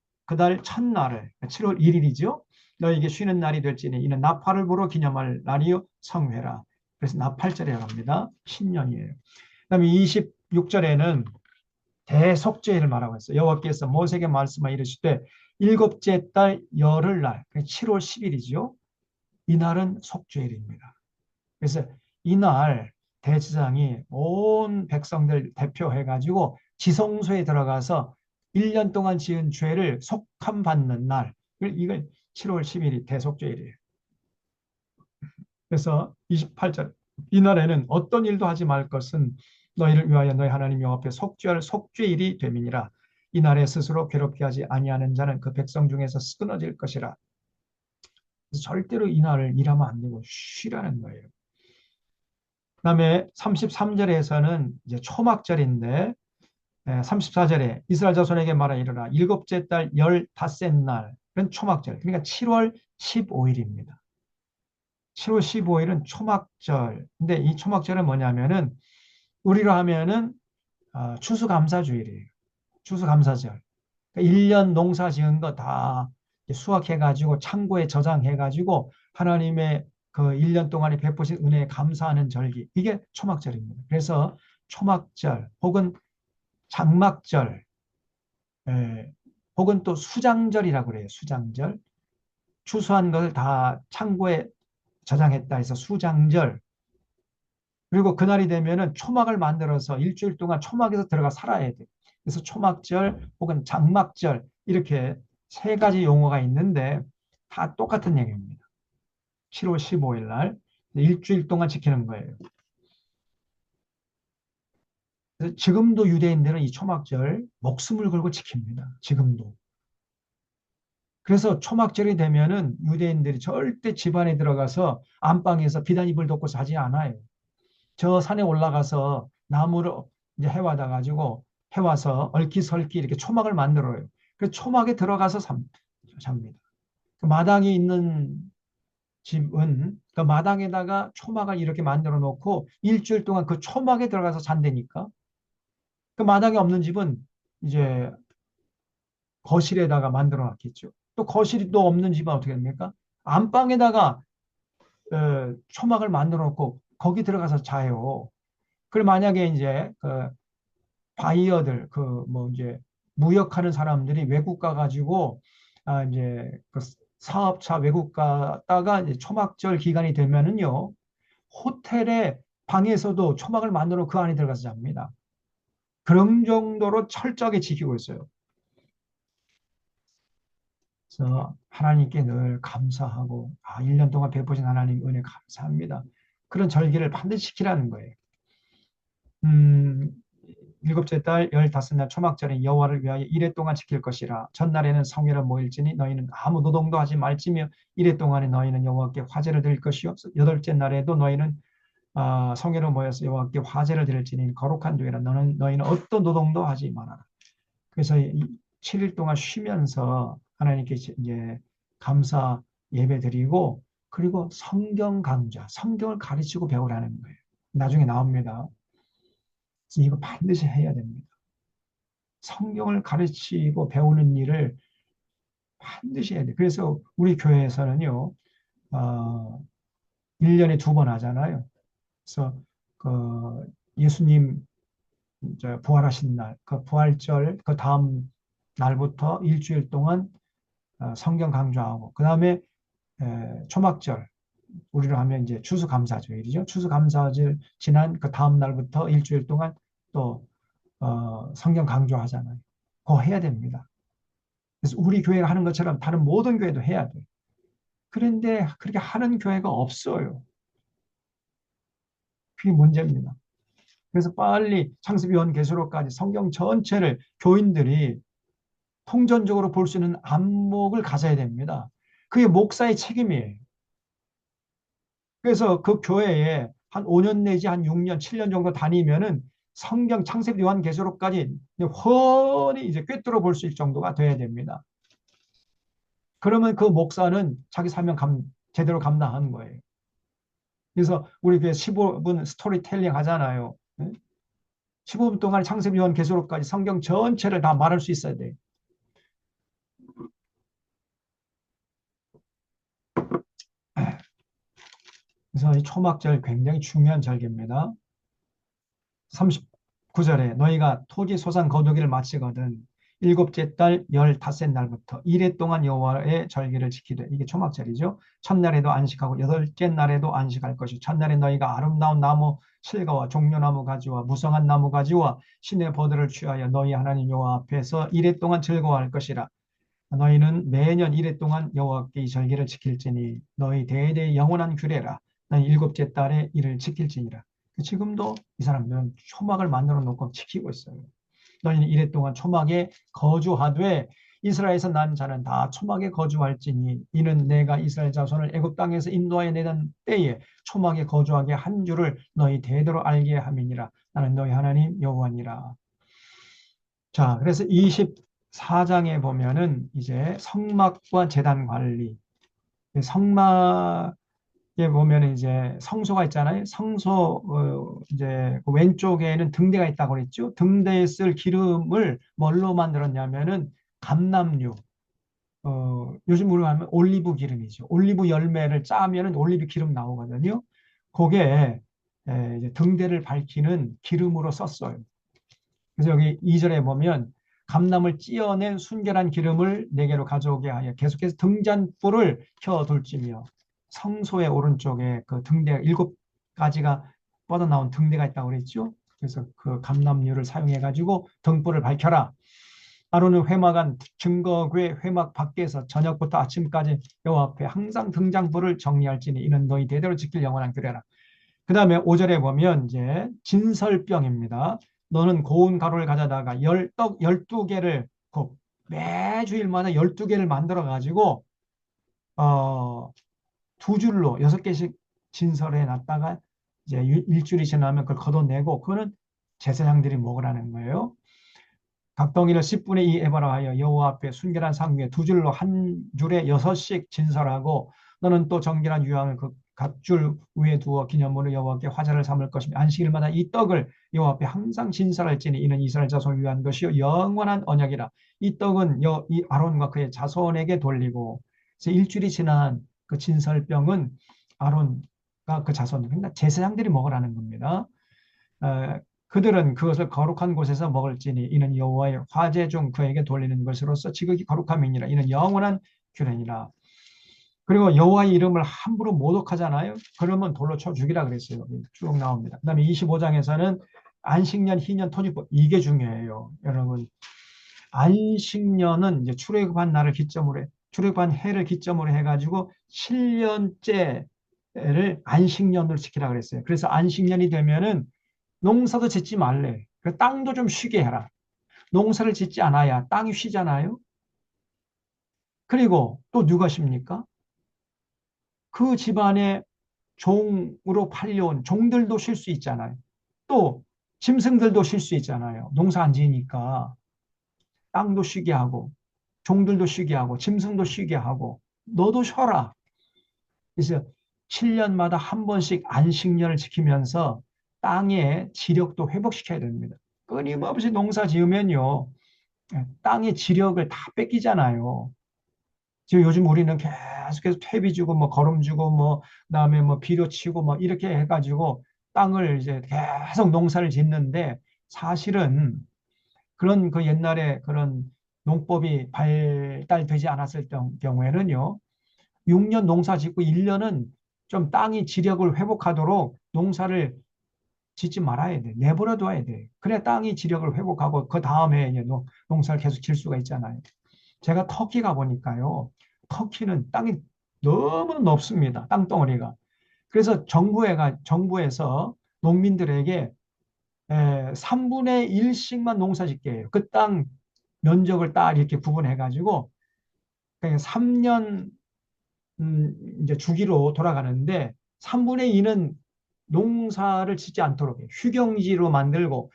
Speaker 1: 첫날을 7월 1일이죠. 너에게 쉬는 날이 될지니 이는 나팔을 불어 기념할 날이요 성회라. 그래서 나팔절이라고 합니다. 신년이에요. 그다음에 26절에는 대속죄를 말하고 있어요. 여호와께서 모세에게 말씀하 이르시되 일곱째 달 열흘날 7월 10일이죠. 이날은 속죄일입니다. 그래서 이날 대제사장이 온 백성들 대표해가지고 지성소에 들어가서 1년 동안 지은 죄를 속함받는 날. 이걸 7월 10일이 대속죄일이에요. 그래서 28절 이날에는 어떤 일도 하지 말 것은 너희를 위하여 너희 하나님 여호와 앞에 속죄할 속죄일이 됨이니라. 이날에 스스로 괴롭게 하지 아니하는 자는 그 백성 중에서 끊어질 것이라. 그래서 절대로 이날을 일하면 안 되고 쉬라는 거예요. 그다음에 33절에서는 이제 초막절인데 34절에 이스라엘 자손에게 말하 이르라 일곱째 달 15째 날은 초막절. 그러니까 7월 15일입니다. 7월 15일은 초막절. 근데 이 초막절은 뭐냐면은 우리로 하면은 추수감사주일이에요. 추수감사절. 그러니까 1년 농사 지은 거 다 수확해가지고 창고에 저장해가지고 하나님의 그 1년 동안에 베푸신 은혜에 감사하는 절기. 이게 초막절입니다. 그래서 초막절 혹은 장막절 에, 혹은 또 수장절이라고 그래요. 수장절. 추수한 것을 다 창고에 저장했다 해서 수장절. 그리고 그날이 되면은 초막을 만들어서 일주일 동안 초막에서 들어가 살아야 돼. 그래서 초막절 혹은 장막절 이렇게 세 가지 용어가 있는데 다 똑같은 얘기입니다. 7월 15일 날 일주일 동안 지키는 거예요. 그래서 지금도 유대인들은 이 초막절 목숨을 걸고 지킵니다. 지금도. 그래서 초막절이 되면은 유대인들이 절대 집안에 들어가서 안방에서 비단 이불 덮고 자지 않아요. 저 산에 올라가서 나무를 이제 해와다 가지고 해와서 얼기설기 이렇게 초막을 만들어요. 그 초막에 들어가서 잡니다. 그 마당이 있는 집은 그 마당에다가 초막을 이렇게 만들어 놓고 일주일 동안 그 초막에 들어가서 잔다니까. 그 마당이 없는 집은 이제 거실에다가 만들어 놨겠죠. 또 거실이 또 없는 집은 어떻게 됩니까? 안방에다가 초막을 만들어 놓고 거기 들어가서 자요. 그리고 만약에 이제 그 바이어들 그 뭐 이제 무역하는 사람들이 외국 가가지고 이제 그 사업차 외국 갔다가 이제 초막절 기간이 되면은요 호텔의 방에서도 초막을 만들어 그 안에 들어가서 잡니다. 그런 정도로 철저하게 지키고 있어요. 그래서 하나님께 늘 감사하고 1년 동안 베푸신 하나님 은혜 감사합니다. 그런 절기를 반드시 지키라는 거예요. 음, 일곱째 달 15날 초막절에 여호와를 위하여 이래 동안 지킬 것이라. 전날에는 성회로 모일지니 너희는 아무 노동도 하지 말지며 이래 동안에 너희는 여호와께 화제를 드릴 것이요 여덟째 날에도 너희는 성회로 모여서 여호와께 화제를 드릴지니 거룩한 주이라. 너희는 어떤 노동도 하지 말아라. 그래서 7일 동안 쉬면서 하나님께 이제 감사 예배 드리고 그리고 성경 강좌, 성경을 가르치고 배우라는 거예요. 나중에 나옵니다. 그래서 이거 반드시 해야 됩니다. 성경을 가르치고 배우는 일을 반드시 해야 돼요. 그래서 우리 교회에서는요, 1년에 2번 하잖아요. 그래서 그 예수님 이제 부활하신 날, 그 부활절 그 다음 날부터 일주일 동안 성경 강조하고, 그 다음에 초막절, 우리로 하면 이제 추수감사절이죠. 추수감사절 지난 그 다음 날부터 일주일 동안 또 성경 강조하잖아요. 그거 해야 됩니다. 그래서 우리 교회가 하는 것처럼 다른 모든 교회도 해야 돼요. 그런데 그렇게 하는 교회가 없어요. 그게 문제입니다. 그래서 빨리 창세기 요한계시록까지 성경 전체를 교인들이 통전적으로 볼 수 있는 안목을 가져야 됩니다. 그게 목사의 책임이에요. 그래서 그 교회에 한 5년 내지 한 6년, 7년 정도 다니면은 성경 창세기 요한계시록까지 훤히 이제 꿰뚫어 볼 수 있을 정도가 돼야 됩니다. 그러면 그 목사는 자기 사명 제대로 감당하는 거예요. 그래서 우리 교회 15분 스토리텔링 하잖아요. 15분 동안 창세기 요한계시록까지 성경 전체를 다 말할 수 있어야 돼요. 그래서 이 초막절 굉장히 중요한 절기입니다. 39절에 너희가 토지 소산 거두기를 마치거든 일곱째 달 15째 날부터 이래 동안 여호와의 절기를 지키되, 이게 초막절이죠. 첫날에도 안식하고 여덟째 날에도 안식할 것이, 첫날에 너희가 아름다운 나무 실과와 종려나무 가지와 무성한 나무 가지와 신의 버들을 취하여 너희 하나님 여호와 앞에서 이래 동안 즐거워할 것이라. 너희는 매년 이래 동안 여호와께 이 절기를 지킬지니 너희 대대 영원한 규례라. 너희 일곱째 달에 이를 지킬지니라. 지금도 이 사람들은 초막을 만들어 놓고 지키고 있어요. 너희는 이래 동안 초막에 거주하되 이스라엘에서 난 자는 다 초막에 거주할지니 이는 내가 이스라엘 자손을 애굽 땅에서 인도하여 내던 때에 초막에 거주하게 한 줄을 너희 대대로 알게 함이니라. 나는 너희 하나님 여호와니라. 자, 그래서 24장에 보면은 이제 성막과 제단 관리, 성막에 보면은 이제 성소가 있잖아요. 성소 이제 그 왼쪽에는 등대가 있다고 그랬죠. 등대에 쓸 기름을 뭘로 만들었냐면은 감람류. 요즘 우리가 하면 올리브 기름이죠. 올리브 열매를 짜면은 올리브 기름 나오거든요. 그게 이제 등대를 밝히는 기름으로 썼어요. 그래서 여기 2절에 보면 감람을 찧어낸 순결한 기름을 네 개로 가져오게 하여 계속해서 등잔불을 켜둘지며, 성소의 오른쪽에 그 등대 7가지가 뻗어나온 등대가 있다고 그랬죠. 그래서 그 감람류를 사용해 가지고 등불을 밝혀라. 아론은 회막안 증거궤 회막 밖에서 저녁부터 아침까지 여호와 앞에 항상 등잔불을 정리할지니 이는 너희 대대로 지킬 영원한 규례라. 그 다음에 5절에 보면 이제 진설병입니다. 너는 고운 가루를 가져다가 떡 12개를 매주일마다 12개를 만들어 가지고 어, 두 줄로 6개씩 진설해 놨다가 이제 일주일이 지나면 그걸 걷어내고, 그거는 제사장들이 먹으라는 거예요. 각 덩이를 10분의 2 에바라 하여 여호와 앞에 순결한 상 위에 두 줄로 한 줄에 6씩 진설하고, 너는 또 정결한 유황을 그 각 줄 위에 두어 기념으로 여호와께 화제를 삼을 것이며 안식일마다 이 떡을 여호와 앞에 항상 진설할지니 이는 이스라엘 자손을 위한 것이요 영원한 언약이라. 이 떡은 이 아론과 그의 자손에게 돌리고, 그래서 일주일이 지난 그 진설병은 아론과 그 자손, 그러니까 제사장들이 먹으라는 겁니다. 그들은 그것을 거룩한 곳에서 먹을지니 이는 여호와의 화제 중 그에게 돌리는 것으로서 지극히 거룩함이니라. 이는 영원한 규례니라. 그리고 여호와의 이름을 함부로 모독하잖아요. 그러면 돌로 쳐 죽이라 그랬어요. 쭉 나옵니다. 그다음에 25장에서는 안식년, 희년, 토지법, 이게 중요해요. 여러분, 안식년은 이제 출애굽한 날을 기점으로 출애굽한 해를 기점으로 해가지고 7년째를 안식년으로 지키라 그랬어요. 그래서 안식년이 되면은 농사도 짓지 말래. 그 땅도 좀 쉬게 해라. 농사를 짓지 않아야 땅이 쉬잖아요. 그리고 또 누가 쉽니까? 그 집안에 종으로 팔려온 종들도 쉴 수 있잖아요. 또 짐승들도 쉴 수 있잖아요. 농사 안 지으니까 땅도 쉬게 하고 종들도 쉬게 하고 짐승도 쉬게 하고 너도 쉬어라. 그래서 7년마다 한 번씩 안식년을 지키면서 땅의 지력도 회복시켜야 됩니다. 끊임없이 농사 지으면요, 땅의 지력을 다 뺏기잖아요. 지금 요즘 우리는 계속해서 퇴비 주고 뭐 거름 주고 뭐 그다음에 뭐 비료 치고 뭐 이렇게 해가지고 땅을 이제 계속 농사를 짓는데 사실은 그런 그 옛날에 그런 농법이 발달되지 않았을 경우에는요. 6년 농사 짓고 1년은 좀 땅이 지력을 회복하도록 농사를 짓지 말아야 돼. 내버려 둬야 돼. 그래 땅이 지력을 회복하고 그 다음에 이제 농사를 계속 질 수가 있잖아요. 제가 터키 가보니까요. 터키는 땅이 너무 높습니다. 땅덩어리가. 그래서 정부에서 농민들에게 3분의 1씩만 농사 짓게 해요. 그 땅 면적을 딱 이렇게 구분해가지고 3년 이제 주기로 돌아가는데 3분의 2는 농사를 짓지 않도록 해요. 휴경지로 만들고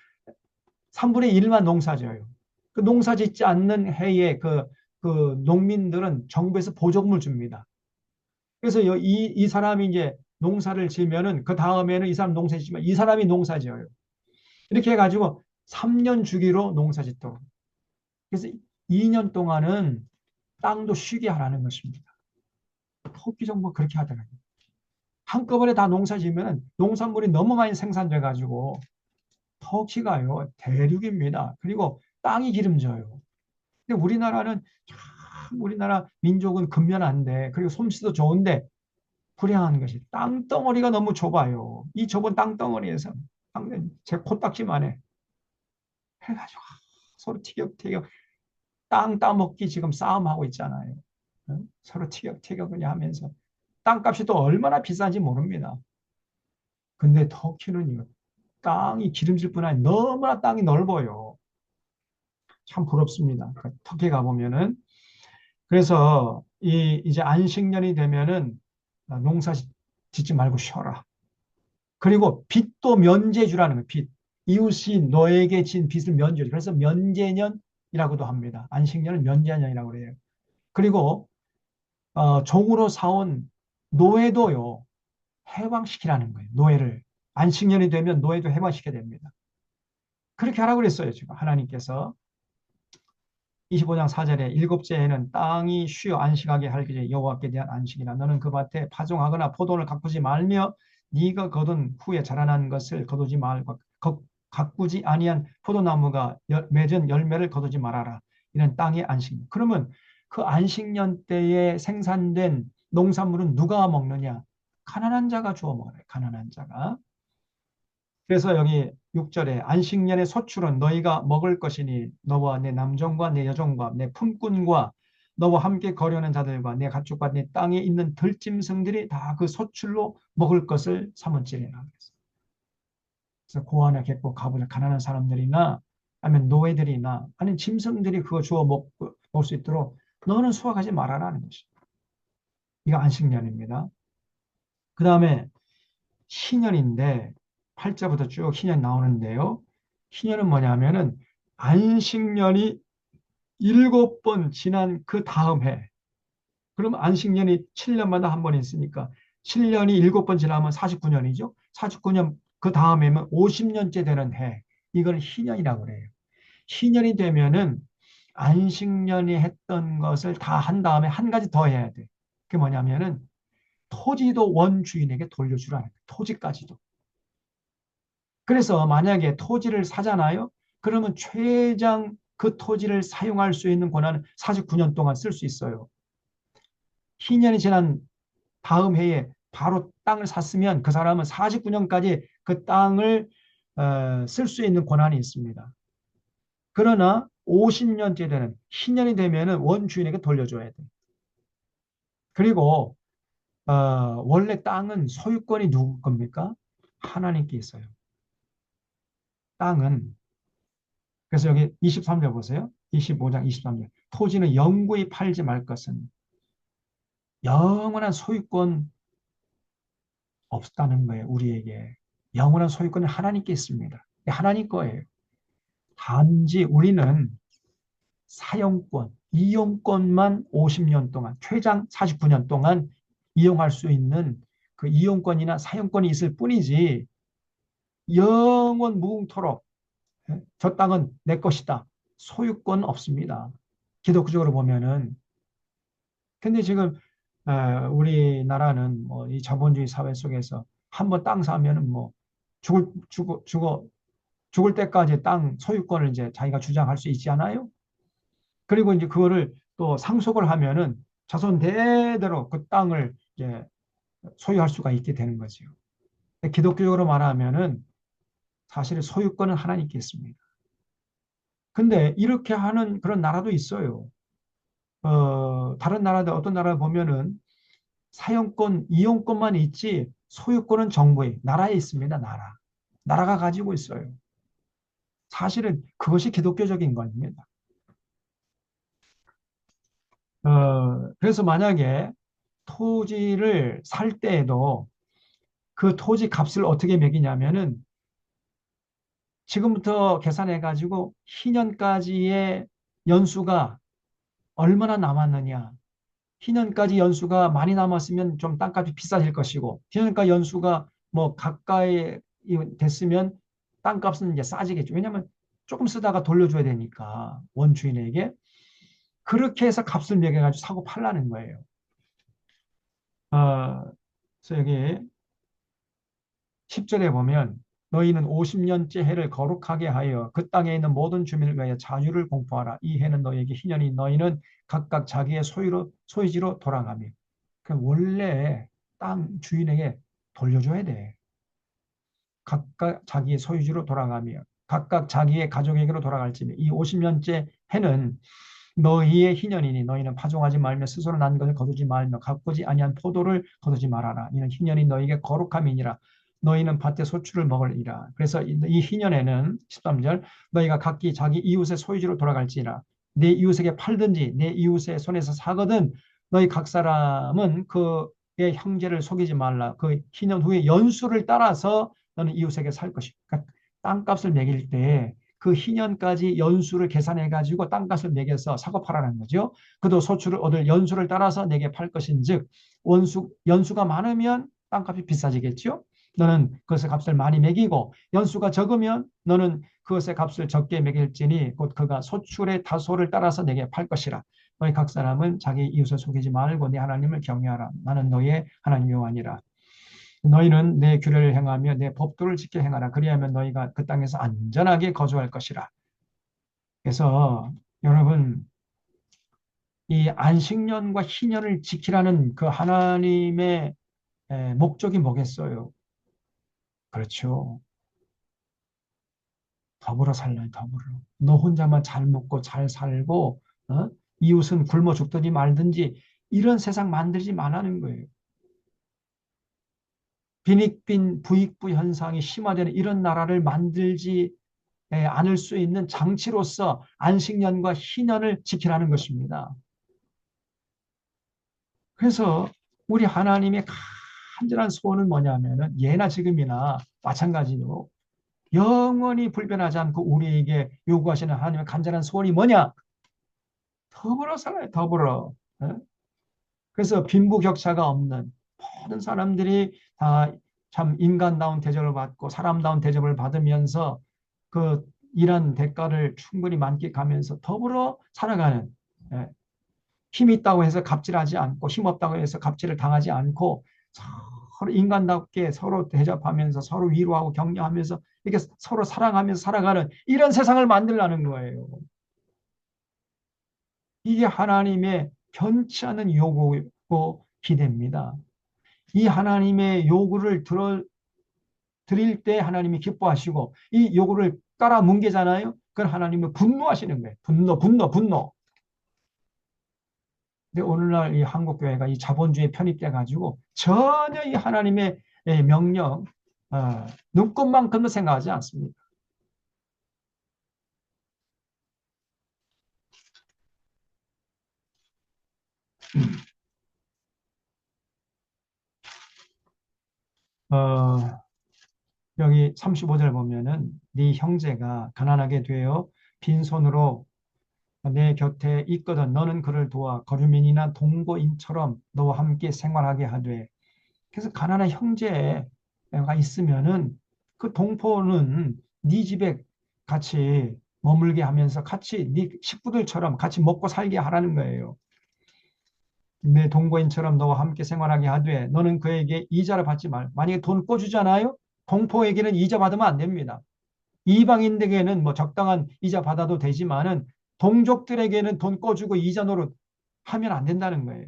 Speaker 1: 3분의 1만 농사 지어요. 그 농사 짓지 않는 해에 그 농민들은 정부에서 보조금을 줍니다. 그래서 이 사람이 이제 농사를 지면은 그 다음에는 이 사람 농사 짓지만 이 사람이 농사 지어요. 이렇게 해가지고 3년 주기로 농사 짓도록. 그래서 2년 동안은 땅도 쉬게 하라는 것입니다. 터키 정부가 그렇게 하더라고요. 한꺼번에 다 농사 지으면 농산물이 너무 많이 생산돼가지고 터키가요, 대륙입니다. 그리고 땅이 기름져요. 근데 우리나라는 참 우리나라 민족은 근면한데 그리고 솜씨도 좋은데 불행한 것이 땅덩어리가 너무 좁아요. 이 좁은 땅덩어리에서 제 코딱지만 해가지고 서로 티격태격 땅 따먹기 지금 싸움하고 있잖아요. 서로 티격태격 그냥 하면서 땅값이 또 얼마나 비싼지 모릅니다. 근데 터키는 땅이 기름질 뿐 아니라 너무나 땅이 넓어요. 참 부럽습니다. 터키 가보면은. 그래서 이제 안식년이 되면은 농사 짓지 말고 쉬어라. 그리고 빚도 면제 주라는 거예요. 빚. 이웃이 너에게 진 빚을 면제. 그래서 면제년이라고도 합니다. 안식년은 면제년이라고 그래요. 그리고 종으로 사온 노예도요. 해방시키라는 거예요. 노예를. 안식년이 되면 노예도 해방시켜야 됩니다. 그렇게 하라고 그랬어요. 지금 하나님께서. 25장 4절에 일곱째 해는 땅이 쉬어 안식하게 할 것이 여호와께 대한 안식이라. 너는 그 밭에 파종하거나 포도를 가꾸지 말며 네가 거둔 후에 자라난 것을 거두지 말고 가꾸지 아니한 포도나무가 맺은 열매를 거두지 말아라. 이는 땅의 안식. 그러면 그 안식년 때에 생산된 농산물은 누가 먹느냐? 가난한 자가 주워 먹어라. 가난한 자가. 그래서 여기 6절에 안식년의 소출은 너희가 먹을 것이니 너와 내 남종과 내 여종과 내 품꾼과 너와 함께 거류하는 자들과 내 가축과 내 땅에 있는 들짐승들이 다 그 소출로 먹을 것을 삼을지니라. 그래서 고아나 객고 가부장 가난한 사람들이나 아니면 노예들이나 아니면 짐승들이 그거 주워 먹을 수 있도록 너는 수확하지 말아라는 것이. 이거 안식년입니다. 그 다음에 희년인데 8절부터 쭉 희년 나오는데요. 희년은 뭐냐면은 안식년이 7번 지난 그 다음 해. 그럼 안식년이 7년마다 한 번 있으니까 7년이 7번 지나면 49년이죠. 49년 그 다음에면 50년째 되는 해. 이걸 희년이라고 그래요. 희년이 되면은 안식년이 했던 것을 다 한 다음에 한 가지 더 해야 돼. 그게 뭐냐면은 토지도 원주인에게 돌려주라는 거예요. 토지까지도. 그래서 만약에 토지를 사잖아요. 그러면 최장 그 토지를 사용할 수 있는 권한은 49년 동안 쓸 수 있어요. 희년이 지난 다음 해에 바로 땅을 샀으면 그 사람은 49년까지 그 땅을 쓸 수 있는 권한이 있습니다. 그러나 50년째 되는 희년이 되면은 원주인에게 돌려줘야 돼. 그리고 원래 땅은 소유권이 누구 겁니까? 하나님께 있어요. 땅은 그래서 여기 23절 보세요. 25장 23절. 토지는 영구히 팔지 말 것은 영원한 소유권 없다는 거예요. 우리에게. 영원한 소유권은 하나님께 있습니다. 하나님 거예요. 단지 우리는 사용권, 이용권만 50년 동안, 최장 49년 동안 이용할 수 있는 그 이용권이나 사용권이 있을 뿐이지 영원 무궁토록 저 땅은 내 것이다. 소유권 없습니다. 기독교적으로 보면은. 근데 지금 우리나라는 뭐 이 자본주의 사회 속에서 한번 땅 사면은 뭐 죽어 죽을 때까지 땅 소유권을 이제 자기가 주장할 수 있지 않아요? 그리고 이제 그거를 또 상속을 하면은 자손 대대로 그 땅을 이제 소유할 수가 있게 되는 거죠. 기독교적으로 말하면은 사실 소유권은 하나님께 있습니다. 근데 이렇게 하는 그런 나라도 있어요. 다른 나라들, 어떤 나라 보면은 사용권, 이용권만 있지 소유권은 정부에, 나라에 있습니다. 나라가 가지고 있어요. 사실은 그것이 기독교적인 겁니다. 그래서 만약에 토지를 살 때에도 그 토지 값을 어떻게 매기냐면은 지금부터 계산해 가지고 희년까지의 연수가 얼마나 남았느냐. 희년까지 연수가 많이 남았으면 좀 땅값이 비싸질 것이고, 희년까지 연수가 뭐 가까이 됐으면 땅값은 이제 싸지겠죠. 왜냐하면 조금 쓰다가 돌려줘야 되니까 원주인에게. 그렇게 해서 값을 매겨가지고 사고 팔라는 거예요. 그래서 여기 10절에 보면 너희는 50년째 해를 거룩하게 하여 그 땅에 있는 모든 주민을 위하여 자유를 공포하라. 이 해는 너희에게 희년이 너희는 각각 자기의 소유지로 돌아가며. 원래 땅 주인에게 돌려줘야 돼. 각각 자기의 소유지로 돌아가며 각각 자기의 가족에게로 돌아갈지니 이 50년째 해는 너희의 희년이니 너희는 파종하지 말며 스스로 난 것을 거두지 말며 가꾸지 아니한 포도를 거두지 말아라. 이는 희년이 너희에게 거룩함이니라. 너희는 밭의 소출을 먹으리라. 그래서 이 희년에는 13절 너희가 각기 자기 이웃의 소유지로 돌아갈지라. 내 이웃에게 팔든지 내 이웃의 손에서 사거든 너희 각 사람은 그의 형제를 속이지 말라. 그 희년 후에 연수를 따라서 너는 이웃에게 살 것이다. 그러니까 땅값을 매길 때 그 희년까지 연수를 계산해 가지고 땅값을 매겨서 사고 팔아라는 거죠. 그도 소출을 얻을 연수를 따라서 내게 팔 것인즉 연수가 많으면 땅값이 비싸지겠죠. 너는 그것의 값을 많이 매기고 연수가 적으면 너는 그것의 값을 적게 매길지니 곧 그가 소출의 다소를 따라서 내게 팔 것이라. 너희 각 사람은 자기 이웃을 속이지 말고 내 하나님을 경외하라. 나는 너희의 하나님 여호와니라. 너희는 내 규례를 행하며 내 법도를 지켜 행하라. 그리하면 너희가 그 땅에서 안전하게 거주할 것이라. 그래서 여러분 이 안식년과 희년을 지키라는 그 하나님의 목적이 뭐겠어요? 그렇죠. 더불어 살라, 더불어. 너 혼자만 잘 먹고 잘 살고 이웃은 굶어 죽든지 말든지 이런 세상 만들지 말라는 거예요. 빈익빈 부익부 현상이 심화되는 이런 나라를 만들지 않을 수 있는 장치로서 안식년과 희년을 지키라는 것입니다. 그래서 우리 하나님의 간절한 소원은 뭐냐면은 예나 지금이나 마찬가지로 영원히 불변하지 않고 우리에게 요구하시는 하나님의 간절한 소원이 뭐냐? 더불어 살아요, 더불어. 그래서 빈부격차가 없는 모든 사람들이 다 참 인간다운 대접을 받고 사람다운 대접을 받으면서 그 일한 대가를 충분히 만끽하면서 더불어 살아가는 예, 힘 있다고 해서 갑질하지 않고 힘 없다고 해서 갑질을 당하지 않고 서로 인간답게 서로 대접하면서 서로 위로하고 격려하면서 이렇게 서로 사랑하면서 살아가는 이런 세상을 만들라는 거예요. 이게 하나님의 변치 않는 요구고 기대입니다. 이 하나님의 요구를 드릴 때 하나님이 기뻐하시고 이 요구를 깔아 뭉개잖아요. 그건 하나님은 분노하시는 거예요. 분노. 근데 오늘날 이 한국교회가 이 자본주의에 편입돼 가지고 전혀 이 하나님의 명령 눈꽃만큼도 생각하지 않습니다. 어, 여기 35절 보면은 네 형제가 가난하게 되어 빈손으로 내 곁에 있거든 너는 그를 도와 거류민이나 동거인처럼 너와 함께 생활하게 하되. 그래서 가난한 형제가 있으면은 그 동포는 네 집에 같이 머물게 하면서 같이 네 식구들처럼 같이 먹고 살게 하라는 거예요. 내 동거인처럼 너와 함께 생활하게 하되 너는 그에게 이자를 받지 말. 만약에 돈 꿔주잖아요. 동포에게는 이자 받으면 안 됩니다. 이방인에게는 뭐 적당한 이자 받아도 되지만은 동족들에게는 돈 꿔주고 이자 노릇 하면 안 된다는 거예요.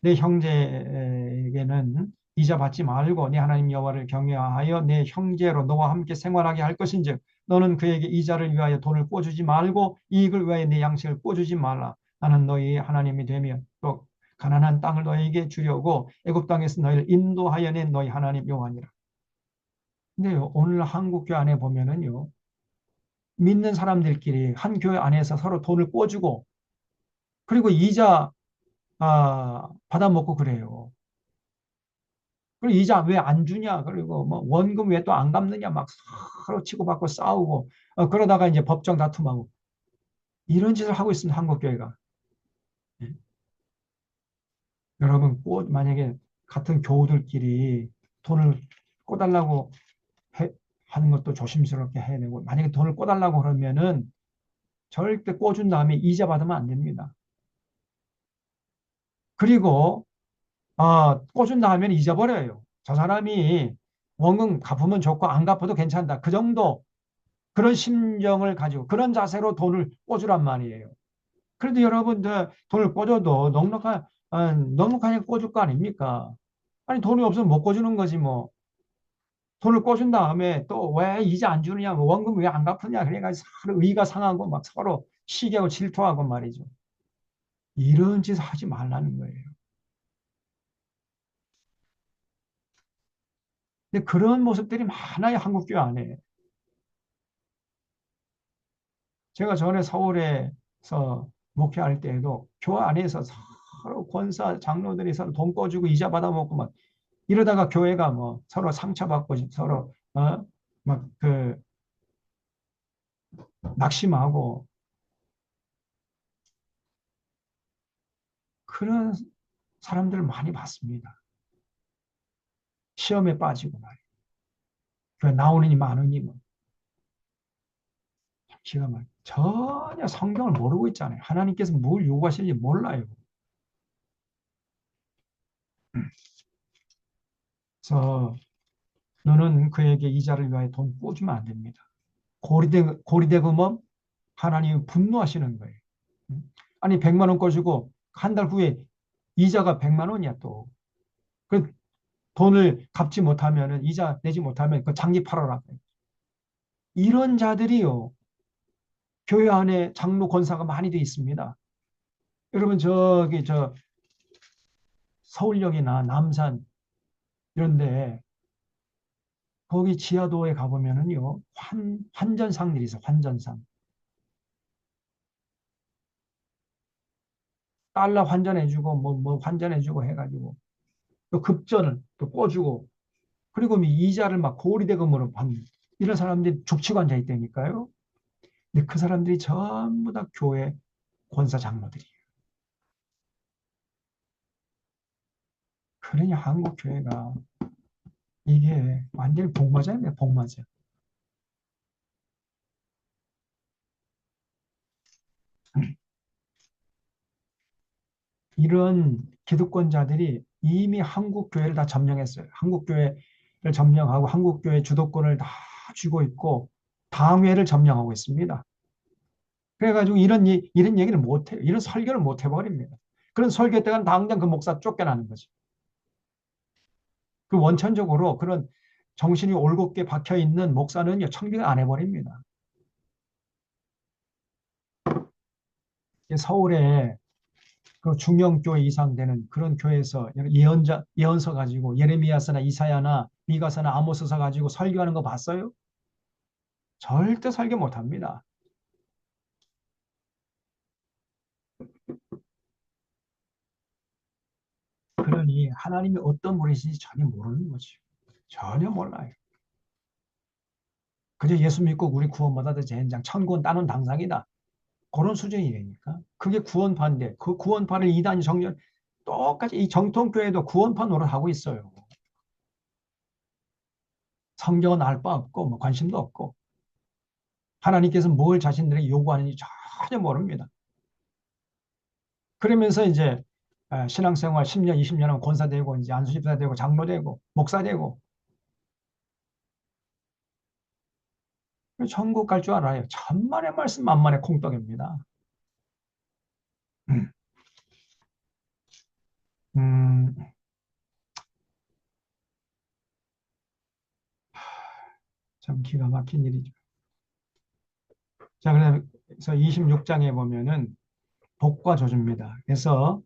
Speaker 1: 내 형제에게는 이자 받지 말고 내 하나님 여호와를 경외하여 내 형제로 너와 함께 생활하게 할 것인즉 너는 그에게 이자를 위하여 돈을 꿔주지 말고 이익을 위하여 내 양식을 꿔주지 말라. 나는 너희 하나님이 되며 또 가난한 땅을 너희에게 주려고 애굽 땅에서 너희를 인도하여 낸 너희 하나님 여호와니라. 근데요, 오늘 한국 교회 안에 보면은요, 믿는 사람들끼리 한 교회 안에서 서로 돈을 꿔주고 그리고 이자 받아먹고 그래요. 그리고 이자 왜 안 주냐? 그리고 뭐 원금 왜 또 안 갚느냐? 막 서로 치고받고 싸우고 그러다가 이제 법정 다툼하고 이런 짓을 하고 있습니다. 한국 교회가. 예. 여러분 꼭 만약에 같은 교우들끼리 돈을 꿔달라고 하는 것도 조심스럽게 해야 되고 만약에 돈을 꿔달라고 그러면은 절대 꿔준 다음에 이자 받으면 안 됩니다. 그리고 꿔준 다음에 잊어버려요. 저 사람이 원금 갚으면 좋고 안 갚아도 괜찮다. 그 정도 그런 심정을 가지고 그런 자세로 돈을 꿔주란 말이에요. 그래도 여러분들 돈을 꿔줘도 넉넉하게 꿔줄 거 아닙니까? 아니 돈이 없으면 못 꿔주는 거지 뭐. 돈을 꿔준 다음에 또 왜 이자 안 주느냐, 뭐 원금 왜 안 갚느냐, 그래가지고 서로 의가 상하고 막 서로 시기하고 질투하고 말이죠. 이런 짓을 하지 말라는 거예요. 근데 그런 모습들이 많아요, 한국 교회 안에. 제가 전에 서울에서 목회할 때에도 교회 안에서 서로 권사 장로들이 서로 돈 꿔주고 이자 받아먹고 막 이러다가 교회가 뭐 서로 상처받고 서로 막 그 낙심하고 그런 사람들을 많이 봤습니다. 시험에 빠지고 말이에요. 교회 나오느니 마느니 뭐 기가 막 전혀 성경을 모르고 있잖아요. 하나님께서 뭘 요구하시는지 몰라요. 그래서 너는 그에게 이자를 위하여 돈 꿔주면 안 됩니다. 고리대금은 하나님이 분노하시는 거예요. 아니 100만 원 꿔주고 한 달 후에 이자가 100만 원이야 또. 그 돈을 갚지 못하면 이자 내지 못하면 그 장기 팔아라. 이런 자들이요. 교회 안에 장로 권사가 많이 돼 있습니다. 여러분 저기 저 서울역이나 남산 이런데 거기 지하도에 가보면은요 환전상들이 있어. 환전상 달러 환전해주고 뭐 환전해주고 해가지고 또 급전을 또 꿔주고 그리고 이자를 막 고리대금으로 받는 이런 사람들이 죽치고 앉아 있다니까요. 근데 그 사람들이 전부 다 교회 권사 장로들이에요. 그러니 한국 교회가 이게 완전히 복맞아요, 복맞아. 이런 기득권자들이 이미 한국 교회를 다 점령했어요. 한국 교회를 점령하고 한국 교회 주도권을 다 쥐고 있고 당회를 점령하고 있습니다. 그래가지고 이런 얘기를 못 해요. 이런 설교를 못 해버립니다. 그런 설교 때는 당장 그 목사 쫓겨나는 거죠. 그 원천적으로 그런 정신이 올곧게 박혀 있는 목사는요, 청빙을 안 해버립니다. 서울에 그 중형교회 이상 되는 그런 교회에서 예언서 가지고 예레미야서나 이사야나 미가서나 아모스서 가지고 설교하는 거 봤어요? 절대 설교 못 합니다. 그러니 하나님이 어떤 분이신지 전혀 모르는 거죠. 전혀 몰라요. 그저 예수 믿고 우리 구원받아도 젠장 천국은 따놓은 당상이다. 그런 수준이니까. 그게 구원파인데 그 구원파를 이단이 정렬 똑같이 이 정통교회도 구원파 노릇하고 있어요. 성경은 알 바 없고 뭐 관심도 없고 하나님께서 뭘 자신들에게 요구하는지 전혀 모릅니다. 그러면서 이제 신앙생활 10년, 20년 하면 권사 되고 이제 안수집사 되고 장로 되고 목사 되고 천국 갈 줄 알아요. 천만의 말씀 만만의 콩떡입니다. 음, 음, 참 기가 막힌 일이죠. 자, 그래서 26장에 보면은 복과 저주입니다. 그래서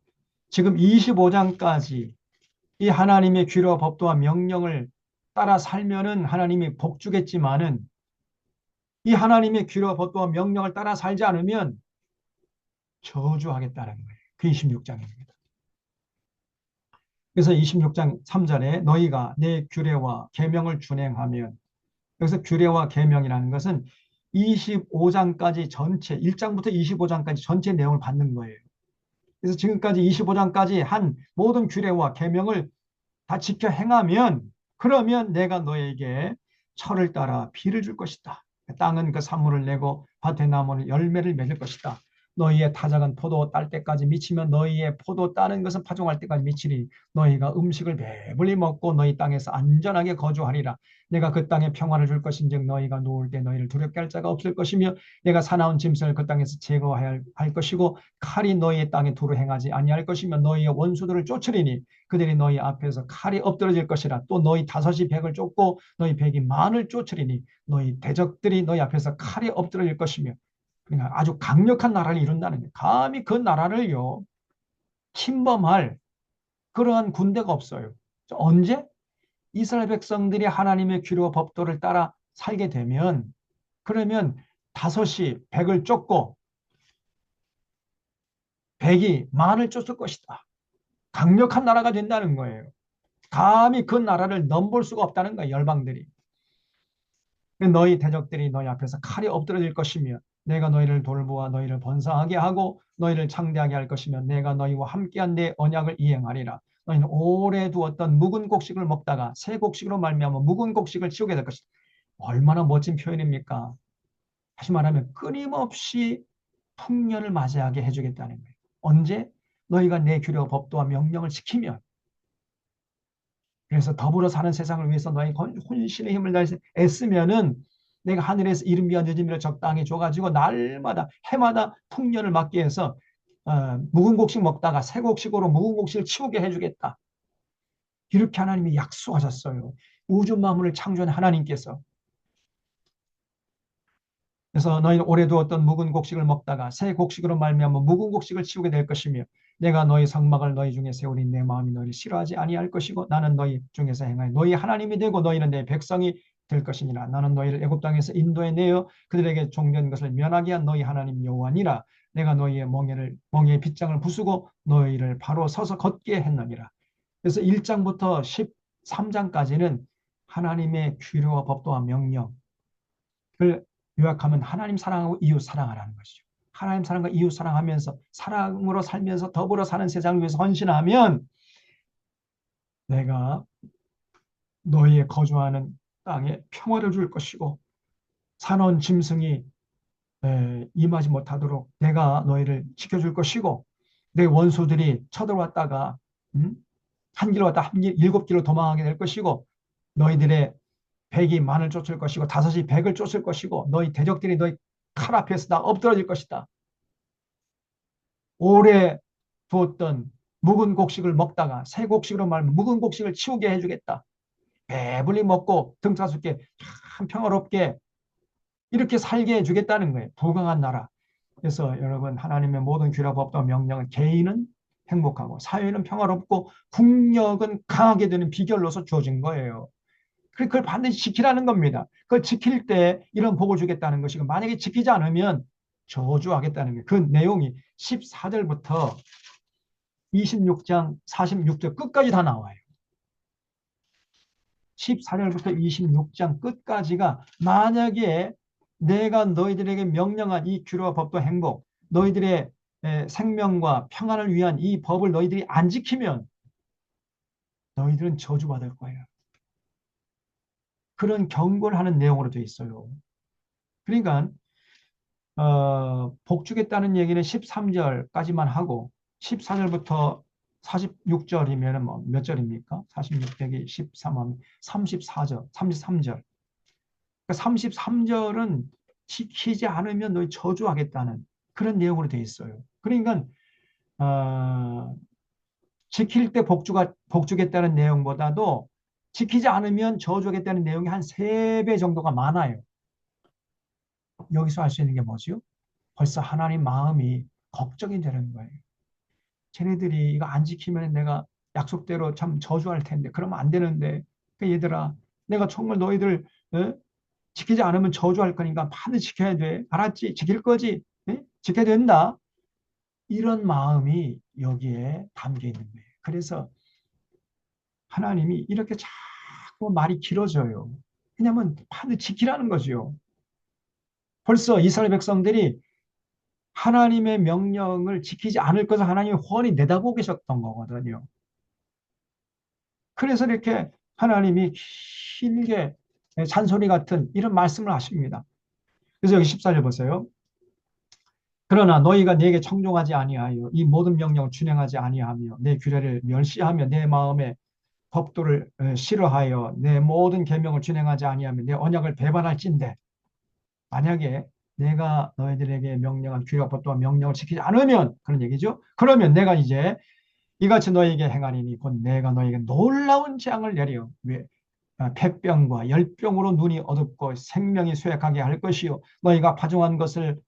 Speaker 1: 지금 25장까지 이 하나님의 귀로 법도와 명령을 따라 살면은 하나님이 복 주겠지만은 이 하나님의 귀로 법도와 명령을 따라 살지 않으면 저주하겠다는 거예요. 그 26장입니다. 그래서 26장 3절에 너희가 내 규례와 계명을 준행하면, 여기서 규례와 계명이라는 것은 25장까지 전체 1장부터 25장까지 전체 내용을 받는 거예요. 그래서 지금까지 25장까지 한 모든 규례와 계명을 다 지켜 행하면, 그러면 내가 너에게 철을 따라 비를 줄 것이다. 땅은 그 산물을 내고 밭의 나무는 열매를 맺을 것이다. 너희의 타작은 포도 딸 때까지 미치면 너희의 포도 따는 것은 파종할 때까지 미치리. 너희가 음식을 배불리 먹고 너희 땅에서 안전하게 거주하리라. 내가 그 땅에 평화를 줄 것인즉 너희가 누울 때 너희를 두렵게 할 자가 없을 것이며 내가 사나운 짐승을 그 땅에서 제거해야 할 것이고 칼이 너희의 땅에 두루 행하지 아니할 것이며 너희의 원수들을 쫓으리니 그들이 너희 앞에서 칼이 엎드러질 것이라. 또 너희 다섯이 백을 쫓고 너희 백이 만을 쫓으리니 너희 대적들이 너희 앞에서 칼이 엎드러질 것이며. 그러니까 아주 강력한 나라를 이룬다는 거예요. 감히 그 나라를요 침범할 그러한 군대가 없어요. 언제? 이스라엘 백성들이 하나님의 규례와 법도를 따라 살게 되면, 그러면 다섯이 백을 쫓고 백이 만을 쫓을 것이다. 강력한 나라가 된다는 거예요. 감히 그 나라를 넘볼 수가 없다는 거야, 열방들이. 너희 대적들이 너희 앞에서 칼이 엎드러질 것이며 내가 너희를 돌보아 너희를 번성하게 하고 너희를 창대하게 할 것이며 내가 너희와 함께한 내 언약을 이행하리라. 너희는 오래 두었던 묵은 곡식을 먹다가 새 곡식으로 말미암아 묵은 곡식을 치우게 될 것이다. 얼마나 멋진 표현입니까? 다시 말하면 끊임없이 풍년을 맞이하게 해주겠다는 거예요. 언제? 너희가 내 규례와 법도와 명령을 지키면. 그래서 더불어 사는 세상을 위해서 너희 혼신의 힘을 다해서 애쓰면은 내가 하늘에서 이른비와 늦은비를 적당히 줘가지고 날마다 해마다 풍년을 맞게 해서 묵은 곡식 먹다가 새 곡식으로 묵은 곡식을 치우게 해주겠다. 이렇게 하나님이 약속하셨어요. 우주 만물을 창조한 하나님께서. 그래서 너희는 오래 두었던 묵은 곡식을 먹다가 새 곡식으로 말미암아 묵은 곡식을 치우게 될 것이며 내가 너희 성막을 너희 중에 세우니 내 마음이 너희를 싫어하지 아니할 것이고 나는 너희 중에서 행하여 너희 하나님이 되고 너희는 내 백성이 될 것이니라. 나는 너희를 애굽 땅에서 인도해 내어 그들에게 종된 것을 면하게 한 너희 하나님 여호와니라. 내가 너희의 멍에의 빗장을 부수고 너희를 바로 서서 걷게 했느니라. 그래서 1장부터 13장까지는 하나님의 규례와 법도와 명령, 그 요약하면 하나님 사랑하고 이웃 사랑하라는 것이죠. 하나님 사랑과 이웃 사랑하면서 사랑으로 살면서 더불어 사는 세상을 위해서 헌신하면 내가 너희의 거주하는 땅에 평화를 줄 것이고 산원 짐승이 임하지 못하도록 내가 너희를 지켜줄 것이고 내 원수들이 쳐들어왔다가 한 길 왔다 한 길, 일곱 길로 도망하게 될 것이고 너희들의 백이 만을 쫓을 것이고 다섯이 백을 쫓을 것이고 너희 대적들이 너희 칼 앞에서 다 엎드러질 것이다. 오래 두었던 묵은 곡식을 먹다가 새 곡식으로 말하면 묵은 곡식을 치우게 해주겠다. 배불리 먹고 등사숙게 참 평화롭게 이렇게 살게 해주겠다는 거예요. 부강한 나라. 그래서 여러분 하나님의 모든 규례 법도 명령은 개인은 행복하고 사회는 평화롭고 국력은 강하게 되는 비결로서 주어진 거예요. 그걸 반드시 지키라는 겁니다. 그걸 지킬 때 이런 복을 주겠다는 것이고 만약에 지키지 않으면 저주하겠다는 거예요. 그 내용이 14절부터 26장 46절 끝까지 다 나와요. 14절부터 26장 끝까지가 만약에 내가 너희들에게 명령한 이 규례와 법도 행복, 너희들의 생명과 평안을 위한 이 법을 너희들이 안 지키면 너희들은 저주받을 거예요. 그런 경고를 하는 내용으로 되어 있어요. 그러니까 복 주겠다는 얘기는 13절까지만 하고 14절부터 46절이면 뭐몇 절입니까? 46 빼기 13하면 34절, 33절. 33절은 지키지 않으면 너희 저주하겠다는 그런 내용으로 되어 있어요. 그러니까 어, 지킬 때 복주겠다는 내용보다도 지키지 않으면 저주하겠다는 내용이 한 3배 정도가 많아요. 여기서 알 수 있는 게 뭐죠? 벌써 하나님 마음이 걱정이 되는 거예요. 쟤네들이 이거 안 지키면 내가 약속대로 참 저주할 텐데 그러면 안 되는데 그러니까 얘들아 내가 정말 너희들 어? 지키지 않으면 저주할 거니까 반드시 지켜야 돼. 알았지? 지킬 거지? 예? 지켜야 된다. 이런 마음이 여기에 담겨 있는 거예요. 그래서 하나님이 이렇게 자꾸 말이 길어져요. 왜냐하면 반드시 지키라는 거죠. 벌써 이스라엘 백성들이 하나님의 명령을 지키지 않을 것을 하나님이 훤히 내다보고 계셨던 거거든요. 그래서 이렇게 하나님이 길게 잔소리 같은 이런 말씀을 하십니다. 그래서 여기 14절 보세요. 그러나 너희가 내게 청종하지 아니하여 이 모든 명령을 준행하지 아니하며 내 규례를 멸시하며 내 마음에 법도를 싫어하여 내 모든 계명을 준행하지 아니하며 내 언약을 배반할진대 만약에 내가 너희들에게 명령한 규례와 법도와 명령을 지키지 않으면 그런 얘기죠. 그러면 내가 이제 이같이 너희에게 행하리니 곧 내가 너희에게 놀라운 재앙을 내려 폐병과 열병으로 눈이 어둡고 생명이 쇠약하게 할 것이요 너희가 파종한 것을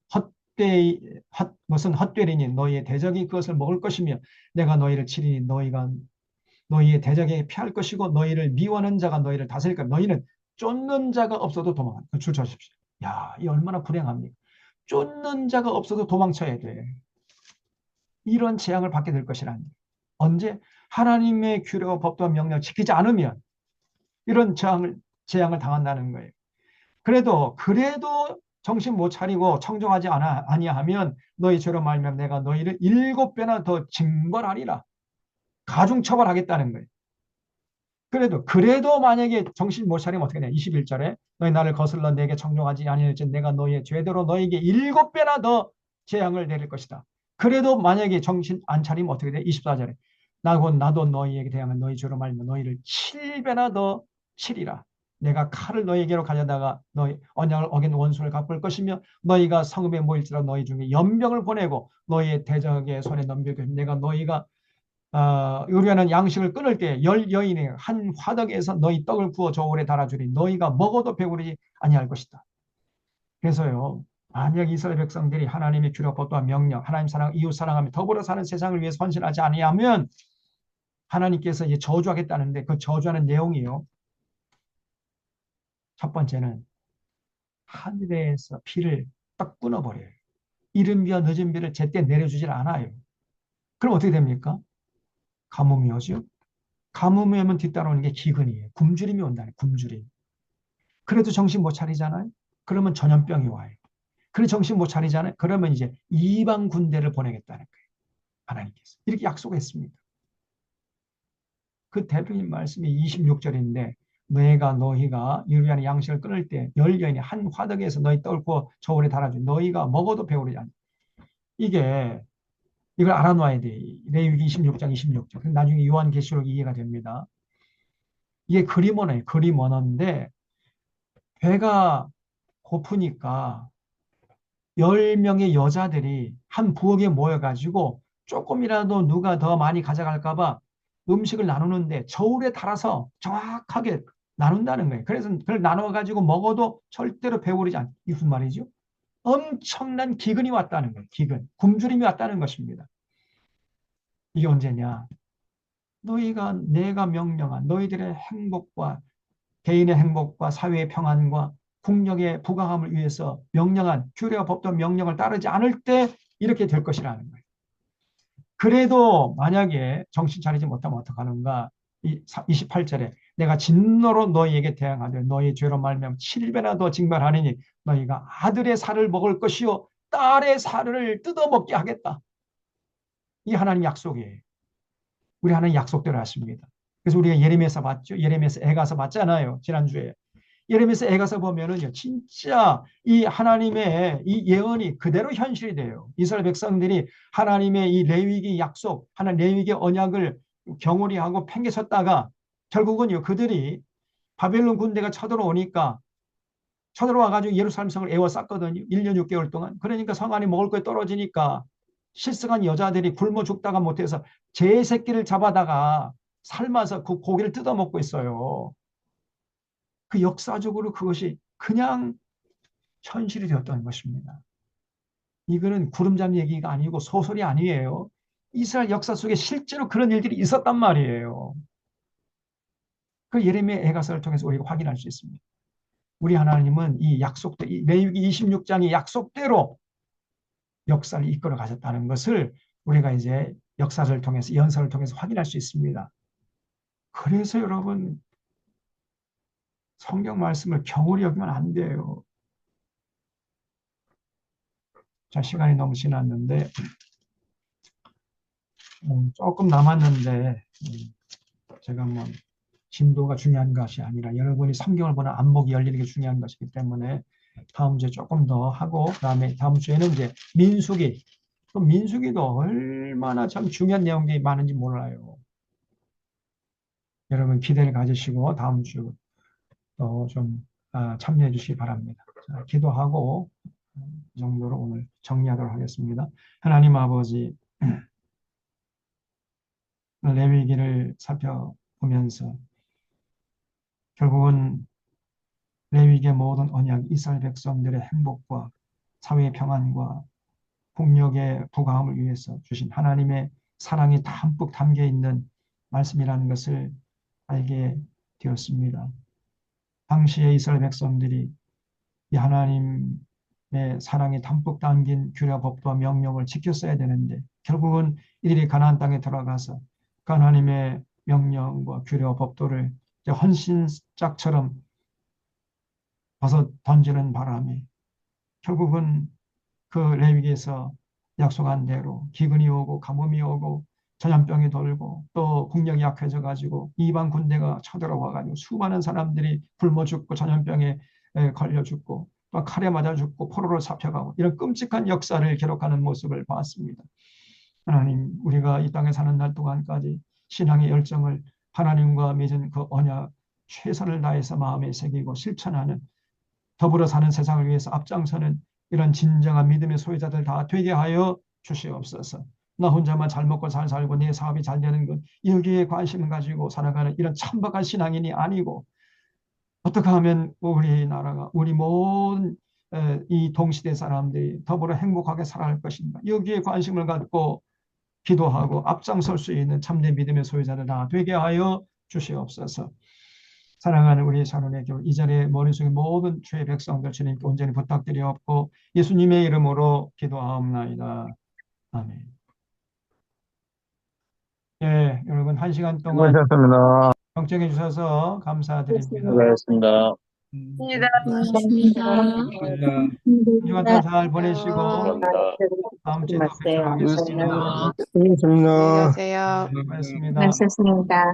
Speaker 1: 것은 헛되리니 너희의 대적이 그것을 먹을 것이며 내가 너희를 치리니 너희가 너희의 대적에게 피할 것이고 너희를 미워하는 자가 너희를 다스릴 것 너희는 쫓는 자가 없어도 도망한다. 줄쳐십시오. 야, 이 얼마나 불행합니까? 쫓는 자가 없어도 도망쳐야 돼. 이런 재앙을 받게 될 것이라니. 언제? 하나님의 규례와 법도와 명령을 지키지 않으면 이런 재앙을 당한다는 거예요. 그래도 정신 못 차리고 청정하지 아니하면 너희 죄로 말미암아 내가 너희를 7배나 더 징벌하리라. 가중처벌하겠다는 거예요. 그래도 만약에 정신 못 차리면 어떻게 돼? 21절에 너희 나를 거슬러 내게 청종하지 아니할지 내가 너희의 죄대로 너희에게 7배나 더 재앙을 내릴 것이다. 그래도 만약에 정신 안 차리면 어떻게 돼? 24절에 나도 너희에게 대항한 너희 죄로 말미암아 너희를 7배나 더 치리라. 내가 칼을 너희에게로 가져다가 너희 언약을 어긴 원수를 갚을 것이며 너희가 성읍에 모일지라 너희 중에 연병을 보내고 너희의 대적의 손에 넘겨줄 내가 너희가 요리하는 양식을 끊을 때 열 여인의 한 화덕에서 너희 떡을 구워 저울에 달아주리 너희가 먹어도 배부르지 아니할 것이다. 그래서요. 만약 이스라엘 백성들이 하나님의 규례 법도와 명령, 하나님 사랑, 이웃 사랑하며 더불어 사는 세상을 위해서 헌신하지 아니하면 하나님께서 이제 저주하겠다는데 그 저주하는 내용이요. 첫 번째는 하늘에서 비를 딱 끊어버려요. 이른 비와 늦은 비를 제때 내려주질 않아요. 그럼 어떻게 됩니까? 가뭄이 오죠. 가뭄이 오면 뒤따라오는 게 기근이에요. 굶주림이 온다는 굶주림. 그래도 정신 못 차리잖아요. 그러면 전염병이 와요. 그래 정신 못 차리잖아요. 그러면 이제 이방 군대를 보내겠다는 거예요. 하나님께서. 이렇게 약속했습니다. 그 대표님 말씀이 26절인데 너희가 유리한 양식을 끊을 때 열 여인이 한 화덕에서 너희 떡을 구워 저울에 달아줘. 너희가 먹어도 배부르지 않아. 이걸 알아놔야 돼. 레위기 26장 26절. 나중에 요한계시록 이해가 됩니다. 이게 그림 언어예요. 그림 언어인데 배가 고프니까 10명의 여자들이 한 부엌에 모여가지고 조금이라도 누가 더 많이 가져갈까 봐 음식을 나누는데 저울에 달아서 정확하게 나눈다는 거예요. 그래서 그걸 나눠가지고 먹어도 절대로 배부르지 않아요. 이게 무슨 말이죠? 엄청난 기근이 왔다는 거예요. 기근. 굶주림이 왔다는 것입니다. 이게 언제냐? 내가 명령한 너희들의 행복과 개인의 행복과 사회의 평안과 국력의 부강함을 위해서 명령한 규례와 법도 명령을 따르지 않을 때 이렇게 될 것이라는 거예요. 그래도 만약에 정신 차리지 못하면 어떡하는가? 28절에 내가 진노로 너희에게 대항하되 너희 죄로 말미암아 7배나 더 징벌하리니 너희가 아들의 살을 먹을 것이요 딸의 살을 뜯어먹게 하겠다. 이 하나님 약속이에요. 우리 하나님 약속대로 하십니다. 그래서 우리가 예레미야서 봤죠. 예레미야서 애가서 봤잖아요. 지난주에. 예레미야서 애가서 보면은요. 진짜 이 하나님의 이 예언이 그대로 현실이 돼요. 이스라엘 백성들이 하나님의 이 레위기 약속, 하나님 레위기 언약을 경홀히 하고 팽개쳤다가 결국은요. 그들이 바벨론 군대가 쳐들어오니까 쳐들어와가지고 예루살렘 성을 에워쌌거든요. 1년 6개월 동안. 그러니까 성 안에 먹을 거 떨어지니까 실성한 여자들이 굶어 죽다가 못해서 제 새끼를 잡아다가 삶아서 그 고기를 뜯어먹고 있어요. 그 역사적으로 그것이 그냥 현실이 되었던 것입니다. 이거는 구름잠 얘기가 아니고 소설이 아니에요. 이스라엘 역사 속에 실제로 그런 일들이 있었단 말이에요. 그 예레미야 애가서를 통해서 우리가 확인할 수 있습니다. 우리 하나님은 이 약속대, 이 레위기 26장의 약속대로 역사를 이끌어 가셨다는 것을 우리가 이제 역사를 통해서, 연설을 통해서 확인할 수 있습니다. 그래서 여러분, 성경 말씀을 경홀히 여기면 안 돼요. 자, 시간이 너무 지났는데 조금 남았는데 제가 뭐 진도가 중요한 것이 아니라 여러분이 성경을 보는 안목이 열리는 게 중요한 것이기 때문에 다음 주에 조금 더 하고, 그다음에 다음 주에는 이제 민수기. 그 민수기도 얼마나 참 중요한 내용이 많은지 몰라요. 여러분 기대를 가지시고 다음 주 또 좀 참여해 주시기 바랍니다. 자, 기도하고 이 정도로 오늘 정리하도록 하겠습니다. 하나님 아버지, 레위기를 살펴보면서 결국은 레위기의 모든 언약, 이스라엘 백성들의 행복과 사회의 평안과 국력의 부강함을 위해서 주신 하나님의 사랑이 담뿍 담겨 있는 말씀이라는 것을 알게 되었습니다. 당시의 이스라엘 백성들이 이 하나님의 사랑이 담뿍 담긴 규례, 법도와 명령을 지켰어야 되는데 결국은 이들이 가나안 땅에 들어가서 그 하나님의 명령과 규례와 법도를 헌신짝처럼 벗어 던지는 바람에 결국은 그 레위기에서 약속한 대로 기근이 오고 가뭄이 오고 전염병이 돌고 또 국력이 약해져 가지고 이방 군대가 쳐들어와 가지고 수많은 사람들이 굶어 죽고 전염병에 걸려 죽고 또 칼에 맞아 죽고 포로로 잡혀가고 이런 끔찍한 역사를 기록하는 모습을 봤습니다. 하나님, 우리가 이 땅에 사는 날 동안까지 신앙의 열정을 하나님과 맺은 그 언약 최선을 다해서 마음에 새기고 실천하는, 더불어 사는 세상을 위해서 앞장서는 이런 진정한 믿음의 소유자들 다 되게 하여 주시옵소서. 나 혼자만 잘 먹고 잘 살고 내 사업이 잘 되는 것, 여기에 관심을 가지고 살아가는 이런 천박한 신앙인이 아니고 어떻게 하면 우리나라가, 우리 모든 이 동시대 사람들이 더불어 행복하게 살아갈 것인가, 여기에 관심을 갖고 기도하고 앞장설 수 있는 참된 믿음의 소유자들 다 되게 하여 주시옵소서. 사랑하는 우리 자손의 교회, 이 자리에 머릿속에 모든 죄의 백성들 주님께 온전히 부탁드리옵고 예수님의 이름으로 기도하옵나이다. 아멘. 예, 여러분 한 시간 동안
Speaker 2: 수고하셨습니다.
Speaker 1: 경청해 주셔서 감사드립니다.
Speaker 2: 수고하셨습니다.
Speaker 3: 고맙습니다.
Speaker 1: 한 주간 또 잘 보내시고
Speaker 2: 감사합니다.
Speaker 1: 다음 주에 또 뵙도록 하겠습니다.
Speaker 2: 수고하셨습니다.
Speaker 4: 안녕히 가세요.
Speaker 1: 네, 고맙습니다.
Speaker 4: 말씀습니다.